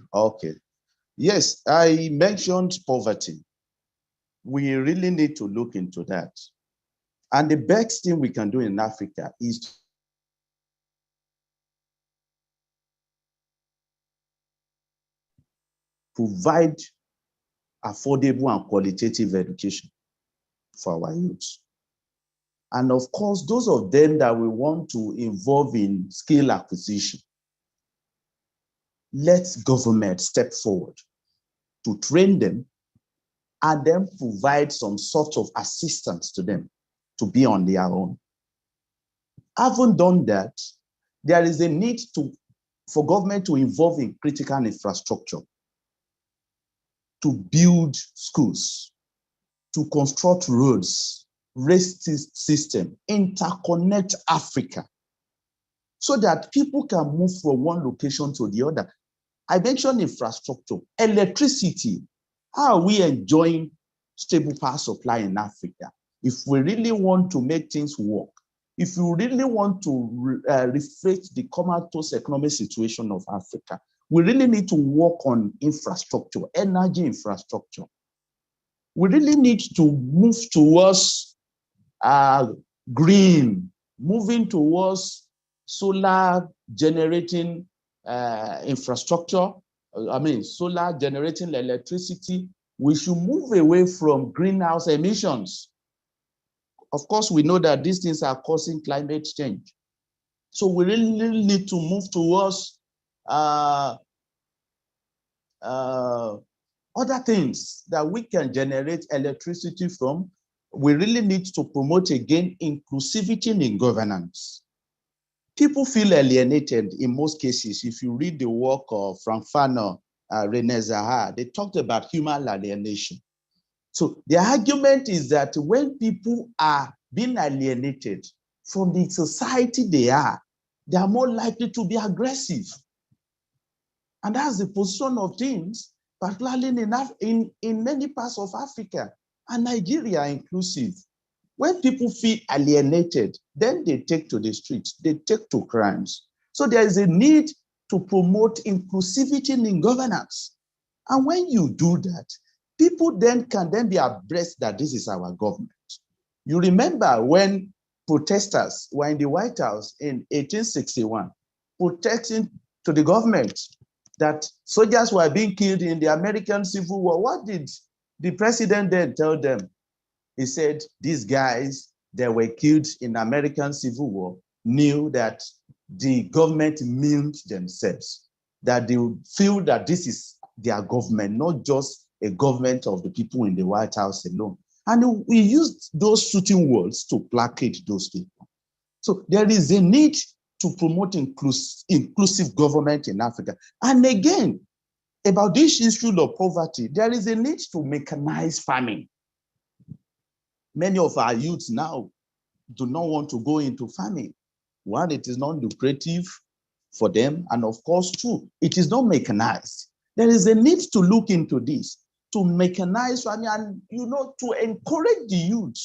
Yes, I mentioned poverty. We really need to look into that. And the best thing we can do in Africa is provide affordable and qualitative education for our youth. And of course, those of them that we want to involve in skill acquisition, let government step forward to train them and then provide some sort of assistance to them to be on their own. Having done that, there is a need for government to involve in critical infrastructure, to build schools, to construct roads, race system, interconnect Africa, so that people can move from one location to the other. I mentioned infrastructure, electricity. How are we enjoying stable power supply in Africa? If we really want to make things work, if you really want to reflect the comatose economic situation of Africa, we really need to work on infrastructure, energy infrastructure. We really need to move towards green moving towards solar generating infrastructure, solar generating electricity. We should move away from greenhouse emissions. Of course, we know that these things are causing climate change. So we really need to move towards other things that we can generate electricity from. We really need to promote again inclusivity in governance. People feel alienated in most cases. If you read the work of Frank Fanon, René Zahar, they talked about human alienation. So the argument is that when people are being alienated from the society they are more likely to be aggressive. And that's the position of things, particularly in many parts of Africa, and Nigeria inclusive. When people feel alienated, then they take to the streets, they take to crimes. So there is a need to promote inclusivity in governance. And when you do that, people then can be abreast that this is our government. You remember when protesters were in the White House in 1861, protesting to the government that soldiers were being killed in the American Civil War. What did the president then tell them? He said, these guys that were killed in the American Civil War knew that the government meant themselves, that they would feel that this is their government, not just a government of the people in the White House alone. And we used those shooting words to placate those people. So there is a need to promote inclusive government in Africa. And again, about this issue of poverty, there is a need to mechanize farming. Many of our youths now do not want to go into farming. One, it is not lucrative for them. And of course, two, it is not mechanized. There is a need to look into this, to mechanize farming and, to encourage the youth,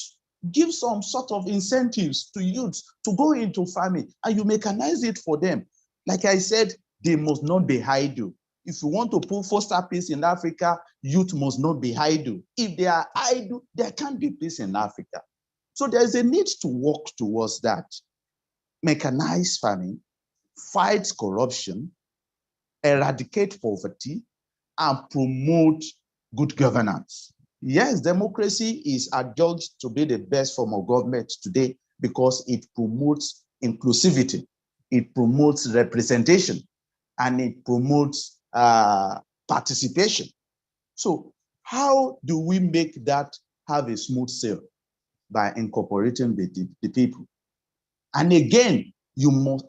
give some sort of incentives to youth to go into farming, and you mechanize it for them. Like I said, they must not be idle. If you want to foster peace in Africa, youth must not be idle. If they are idle, there can't be peace in Africa. So there's a need to work towards that. Mechanize farming, fight corruption, eradicate poverty, and promote good governance. Yes, democracy is adjudged to be the best form of government today because it promotes inclusivity, it promotes representation, and it promotes participation. So how do we make that have a smooth sail? By incorporating the people. And again,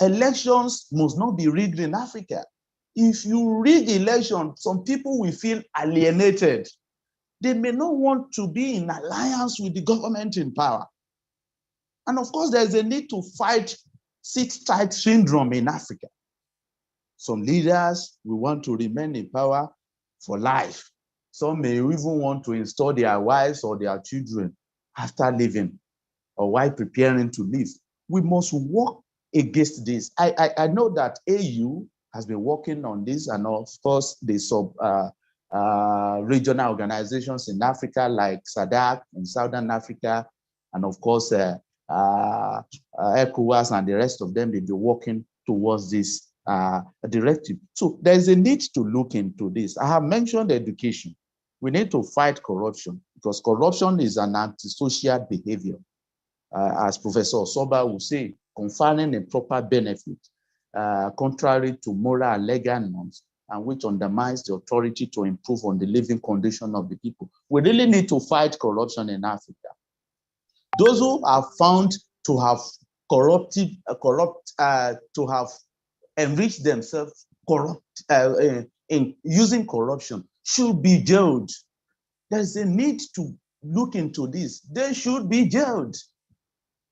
elections must not be rigged in Africa. If you rig elections, some people will feel alienated. They may not want to be in alliance with the government in power. And of course, there's a need to fight sit-tight syndrome in Africa. Some leaders will want to remain in power for life. Some may even want to install their wives or their children after leaving or while preparing to leave. We must work against this. I know that AU has been working on this, and of course the regional organizations in Africa like SADC in Southern Africa, and of course ECOWAS and the rest of them, they'll be working towards this directive. So there's a need to look into this. I have mentioned education. We need to fight corruption because corruption is an antisocial behavior. As Professor Soba will say, conferring a proper benefit contrary to moral and legal norms, and which undermines the authority to improve on the living condition of the people. We really need to fight corruption in Africa. Those who are found to have to have enriched themselves in using corruption should be jailed. There's a need to look into this. They should be jailed.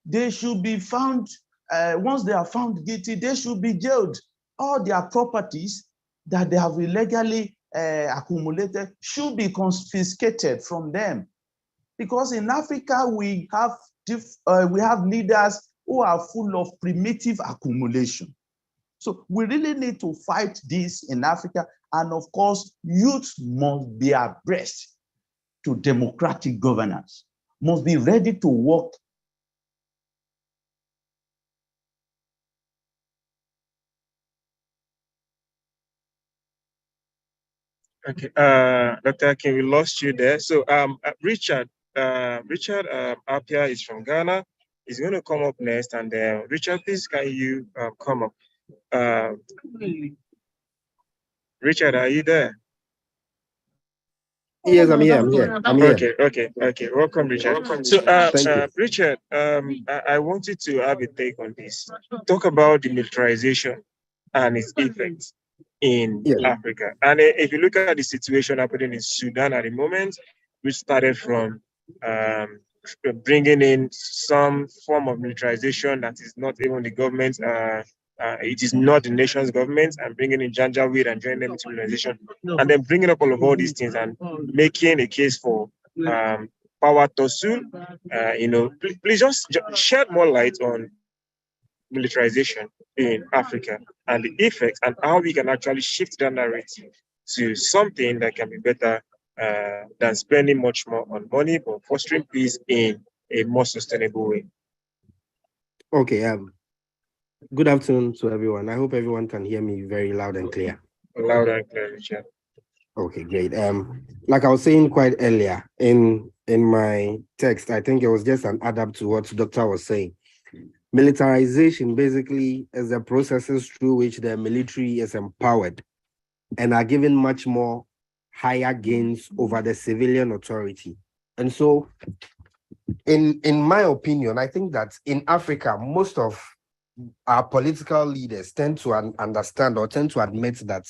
They should be found, once they are found guilty, they should be jailed. All their properties that they have illegally accumulated should be confiscated from them. Because in Africa, we have leaders who are full of primitive accumulation. So we really need to fight this in Africa. And of course, youth must be abreast to democratic governance, must be ready to work Okay, Dr. Akin, we lost you there. So, Richard Apia is from Ghana. He's going to come up next, and Richard, please, can you come up? Richard, are you there? Yes, I'm here. I'm here. Okay. Welcome, Richard. So, Thank you. Richard, I want you to have a take on this. Talk about the militarization and its effects in Africa. And if you look at the situation happening in Sudan at the moment, which started from bringing in some form of militarization that is not even the government, it is not the nation's government, and bringing in Janjaweed and joining them into militarization, and then bringing up all these things and making a case for power tussle. Please just shed more light on militarization in Africa and the effects and how we can actually shift that narrative to something that can be better than spending much more on money, but fostering peace in a more sustainable way. Okay. Good afternoon to everyone. I hope everyone can hear me very loud and clear. Loud and clear, Richard. Okay, great. Like I was saying quite earlier in my text, I think it was just an add-up to what Doctor was saying. Militarization basically is the processes through which the military is empowered and are given much more higher gains over the civilian authority. And so, in my opinion, I think that in Africa, most of our political leaders tend to understand or tend to admit that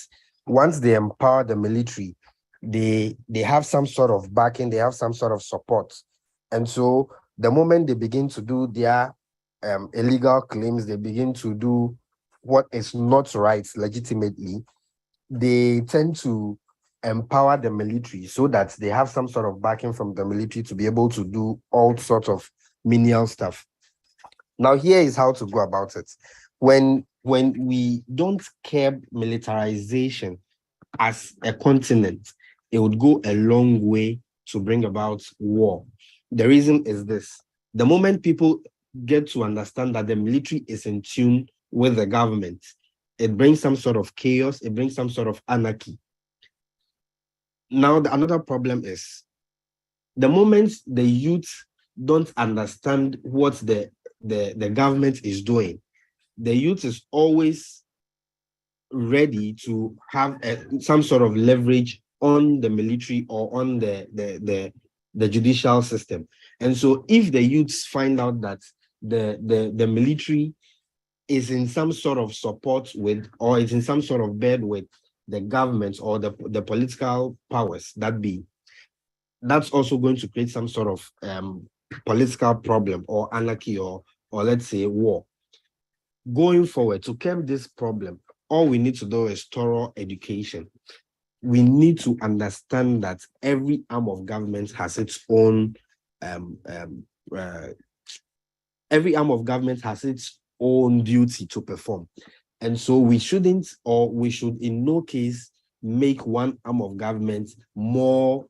once they empower the military, they have some sort of backing, they have some sort of support. And so the moment they begin to do their illegal claims, they begin to do what is not right legitimately, they tend to empower the military so that they have some sort of backing from the military to be able to do all sorts of menial stuff. Now, here is how to go about it. When we don't curb militarization as a continent, it would go a long way to bring about war. The reason is this. The moment people get to understand that the military is in tune with the government, it brings some sort of chaos, it brings some sort of anarchy. Now, another problem is the moment the youth don't understand what the government is doing, the youth is always ready to have some sort of leverage on the military or on the judicial system. And so if the youths find out that the military is in some sort of support with, or is in some sort of bed with the government or the political powers that be, that's also going to create some sort of political problem or anarchy or let's say war. Going forward, to curb this problem, all we need to do is thorough education. We need to understand that every arm of government has its own every arm of government has its own duty to perform. And so we shouldn't, or we should in no case make one arm of government more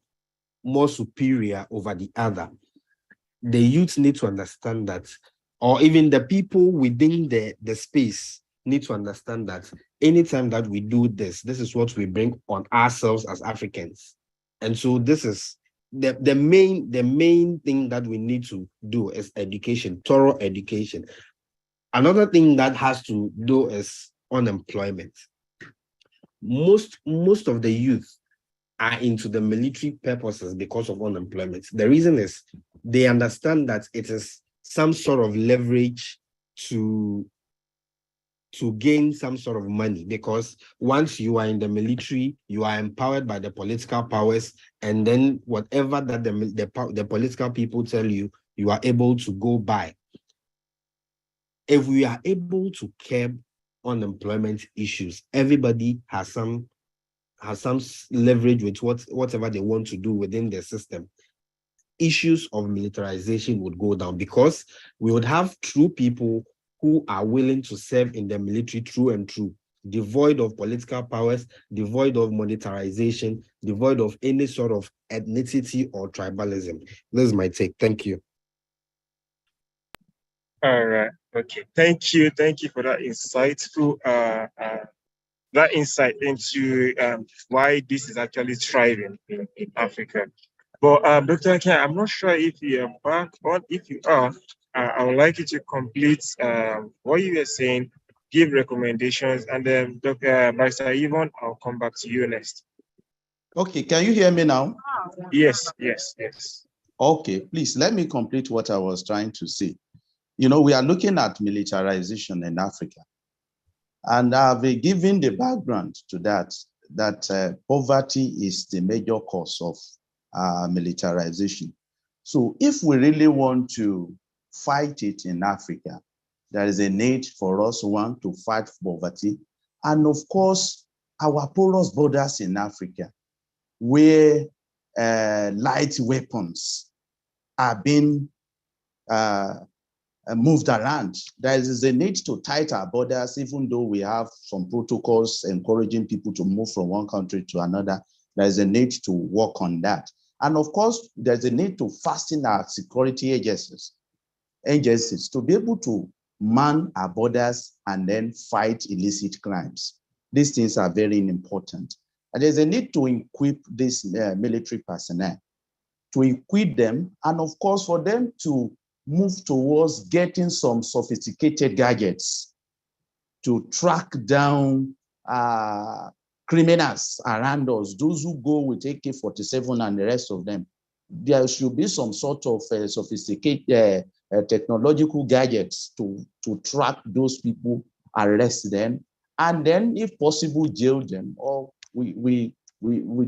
superior over the other. The youth need to understand that, or even the people within the space need to understand that anytime that we do this is what we bring on ourselves as Africans. And so this is the main thing that we need to do is education, thorough education. Another thing that has to do is unemployment. Most of the youth are into the military purposes because of unemployment. The reason is they understand that it is some sort of leverage to gain some sort of money, because once you are in the military, you are empowered by the political powers, and then whatever that the political people tell you, you are able to go by. If we are able to curb unemployment issues, everybody has some leverage with whatever they want to do within the system. Issues of militarization would go down because we would have true people who are willing to serve in the military true and true, devoid of political powers, devoid of monetarization, devoid of any sort of ethnicity or tribalism. This is my take. Thank you. All right. Okay. Thank you for that insightful that insight into why this is actually thriving in Africa. But Dr. Akin, I'm not sure if you are back on. If you are, I would like you to complete what you were saying, give recommendations, and then Dr. Barrister Yvonne, I'll come back to you next. Okay, can you hear me now? Yes. Okay, please let me complete what I was trying to say. You know, we are looking at militarization in Africa. And I've given the background to that poverty is the major cause of militarization. So if we really want to fight it in Africa, there is a need for us, one, to fight poverty. And of course, our porous borders in Africa, where light weapons are being moved around. There is a need to tighten our borders, even though we have some protocols encouraging people to move from one country to another. There is a need to work on that. And of course, there's a need to fasten our security agencies to be able to man our borders and then fight illicit crimes. These things are very important. And there's a need to equip these military personnel, to equip them, and of course, for them to move towards getting some sophisticated gadgets to track down criminals around us, those who go with AK-47 and the rest of them. There should be some sort of sophisticated technological gadgets to track those people, arrest them, and then, if possible, jail them, or we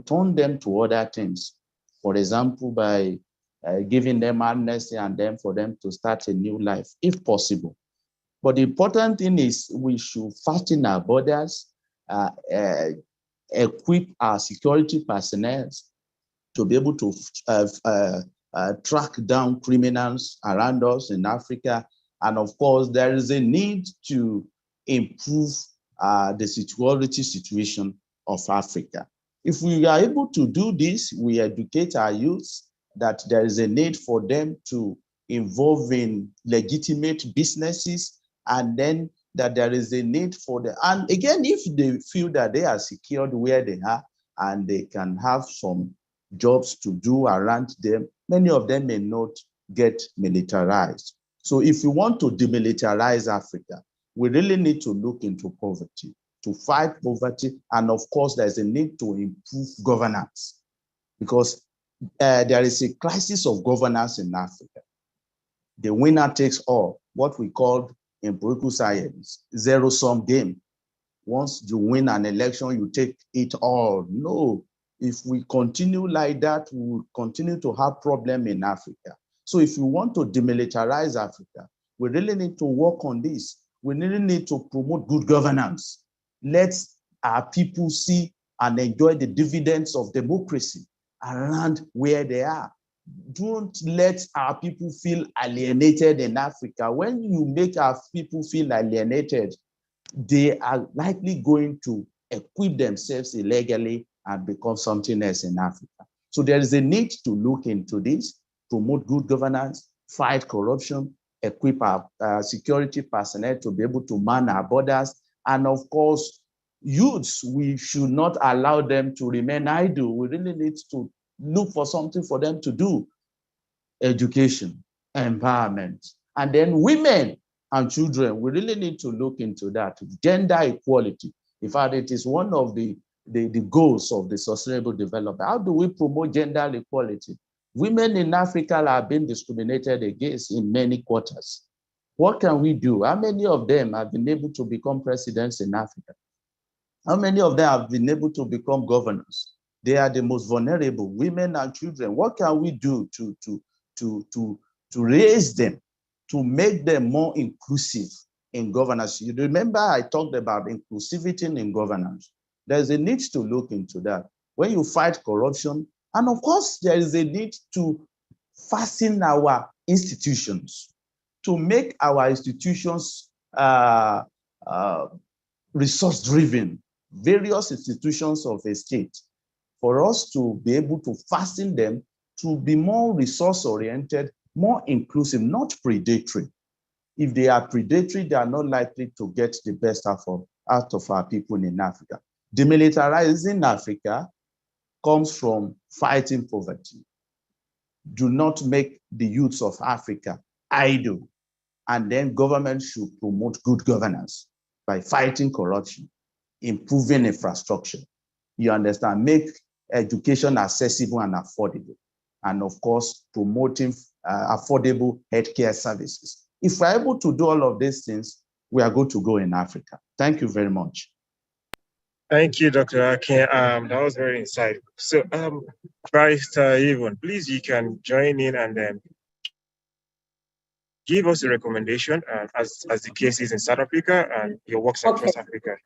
turn them to other things. For example, by giving them amnesty and then for them to start a new life, if possible. But the important thing is we should fasten our borders, equip our security personnel to be able to track down criminals around us in Africa. And of course, there is a need to improve the security situation of Africa. If we are able to do this, we educate our youth that there is a need for them to involve in legitimate businesses, and then that there is a need for them. And again, if they feel that they are secured where they are and they can have some jobs to do around them, many of them may not get militarized. So if we want to demilitarize Africa, we really need to look into poverty, to fight poverty. And of course, there's a need to improve governance, because there is a crisis of governance in Africa. The winner takes all, what we call in political science, zero-sum game. Once you win an election, you take it all. No, if we continue like that, we will continue to have problems in Africa. So if we want to demilitarize Africa, we really need to work on this. We really need to promote good governance. Let our people see and enjoy the dividends of democracy around where they are. Don't let our people feel alienated in Africa. When you make our people feel alienated, they are likely going to equip themselves illegally and become something else in Africa. So there is a need to look into this, promote good governance, fight corruption, equip our security personnel to be able to man our borders. And of course, youths, we should not allow them to remain idle. We really need to look for something for them to do. Education, empowerment, and then women and children, we really need to look into that. Gender equality. In fact, it is one of the goals of the sustainable development. How do we promote gender equality? Women in Africa are being discriminated against in many quarters. What can we do? How many of them have been able to become presidents in Africa? How many of them have been able to become governors? They are the most vulnerable, women and children. What can we do to raise them, to make them more inclusive in governance? You remember I talked about inclusivity in governance. There's a need to look into that. When you fight corruption, and of course, there is a need to fasten our institutions, to make our institutions resource-driven, various institutions of a state, for us to be able to fasten them to be more resource-oriented, more inclusive, not predatory. If they are predatory, they are not likely to get the best out out of our people in Africa. Demilitarizing Africa comes from fighting poverty. Do not make the youths of Africa idle. And then government should promote good governance by fighting corruption, improving infrastructure. You understand? Make education accessible and affordable. And of course, promoting affordable healthcare services. If we're able to do all of these things, we are good to go in Africa. Thank you very much. Thank you, Dr. Akin. That was very insightful. So, Barrister Yvonne, please, you can join in and then give us a recommendation as the case is in South Africa and your works across Africa.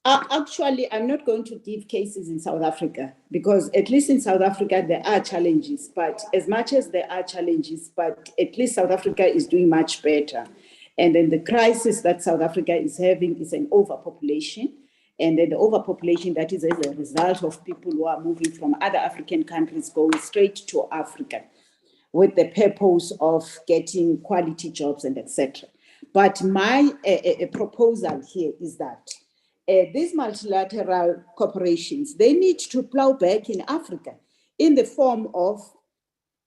Actually, I'm not going to give cases in South Africa because at least in South Africa, there are challenges. But as much as there are challenges, but at least South Africa is doing much better. And then the crisis that South Africa is having is an overpopulation. And then the overpopulation that is as a result of people who are moving from other African countries going straight to Africa with the purpose of getting quality jobs and etc. But my proposal here is that these multilateral corporations, they need to plow back in Africa in the form of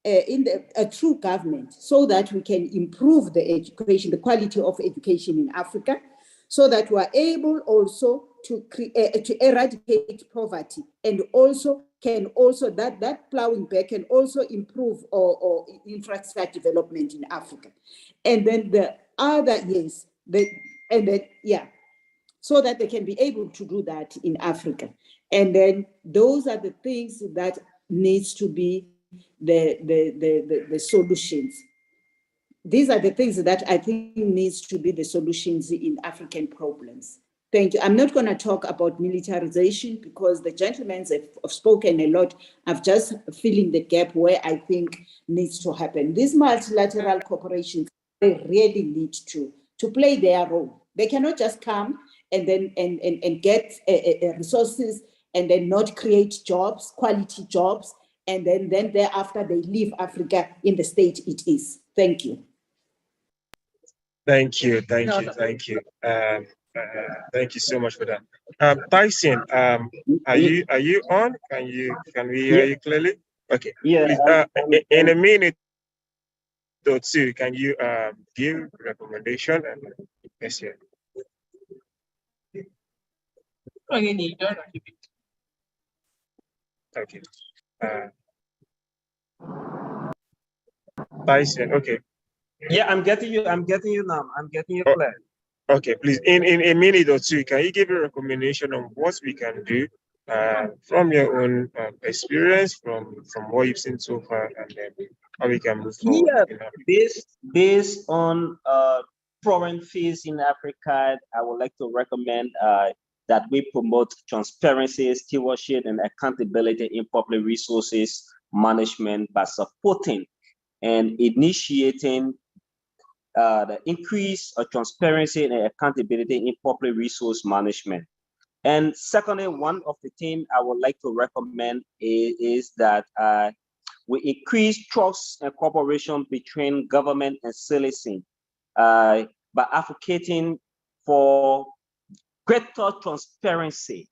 a true government so that we can improve the education, the quality of education in Africa, so that we are able also to eradicate poverty and also that plowing back can also improve our infrastructure development in Africa. And then the other, so that they can be able to do that in Africa. And then those are the things that needs to be the solutions. These are the things that I think needs to be the solutions in African problems. Thank you. I'm not going to talk about militarization because the gentlemen have spoken a lot. I'm just filling the gap where I think needs to happen. These multilateral corporations, they really need to play their role. They cannot just come and then and get resources and then not create jobs, quality jobs, and then thereafter they leave Africa in the state it is. Thank you. Thank you. Thank you so much for that. Tyson, are you on? Can we hear you clearly? Okay. Yeah. Please, in a minute or two, can you give a recommendation? And yes, yeah. Okay. Tyson, okay. Yeah, I'm getting you now. I'm getting you clear. Okay, please, in a minute or two, can you give a recommendation on what we can do from your own experience, from what you've seen so far, and then how we can move forward? Yeah, based on foreign fees in Africa, I would like to recommend that we promote transparency, stewardship, and accountability in public resources management by supporting and initiating the increase of transparency and accountability in public resource management. And secondly, one of the things I would like to recommend is that we increase trust and cooperation between government and citizen by advocating for greater transparency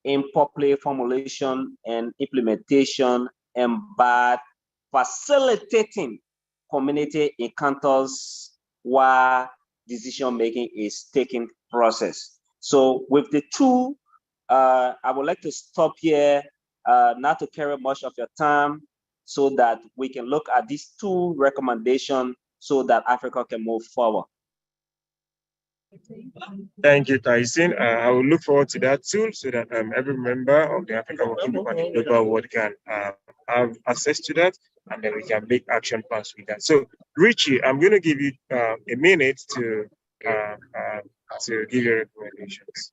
in public formulation and implementation, and by facilitating community encounters while decision-making is taking process. So with the two, I would like to stop here, not to carry much of your time, so that we can look at these two recommendations so that Africa can move forward. Thank you, Tyson. I will look forward to that tool so that every member of the African Working Group and the Global World can have access to that, and then we can make action plans with that. So, Richie, I'm going to give you a minute to give your recommendations.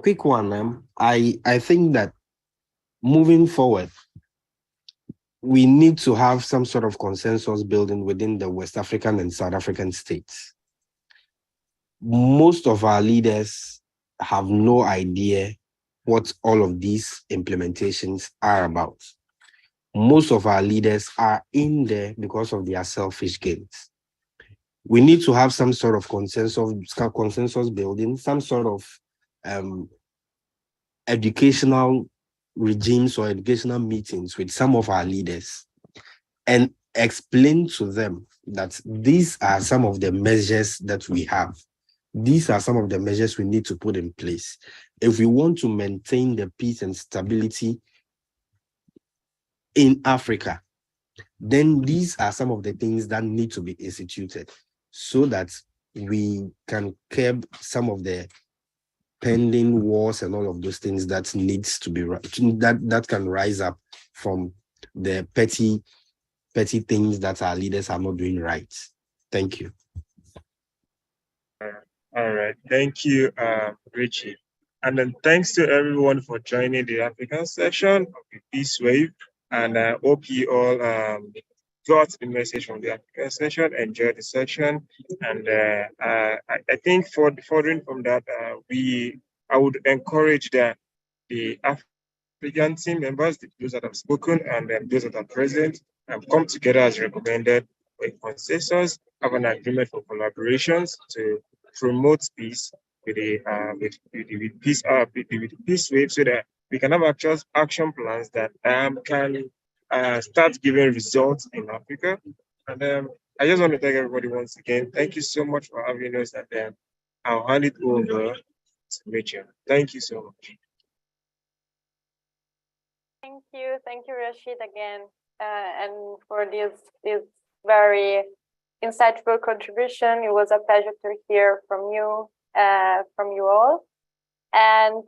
Quick one. I think that moving forward, we need to have some sort of consensus building within the West African and South African states. Most of our leaders have no idea what all of these implementations are about. Most of our leaders are in there because of their selfish gains. we need to have some sort of consensus building, some sort of educational regimes or educational meetings with some of our leaders and explain to them that these are some of the measures that we have. These are some of the measures we need to put in place if we want to maintain the peace and stability in Africa. Then these are some of the things that need to be instituted so that we can curb some of the pending wars and all of those things that needs to be that can rise up from the petty things that our leaders are not doing right. Thank you. All right, thank you, Richie. And then thanks to everyone for joining the African session of the Peace Wave. And I hope you all got the message from the African session, enjoyed the session. And I think furthering from that, I would encourage the African team members, those that have spoken and those that are present, come together as recommended for a consensus, have an agreement for collaborations to promote peace with the peace wave, so that we can have action plans that can start giving results in Africa. And I just want to thank everybody once again. Thank you so much for having us, and I'll hand it over to Rachel. Thank you so much. Thank you, Rashid, again, and for this very insightful contribution. It was a pleasure to hear from you all, and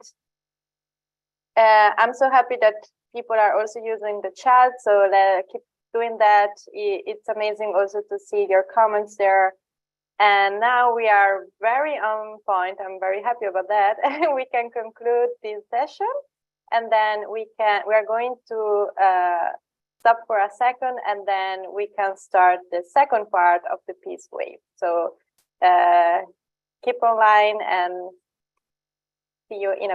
I'm so happy that people are also using the chat. So keep doing that. It's amazing also to see your comments there. And now we are very on point. I'm very happy about that. We can conclude this session. And then we are going to stop for a second, and then we can start the second part of the Peace Wave. So keep online and see you in a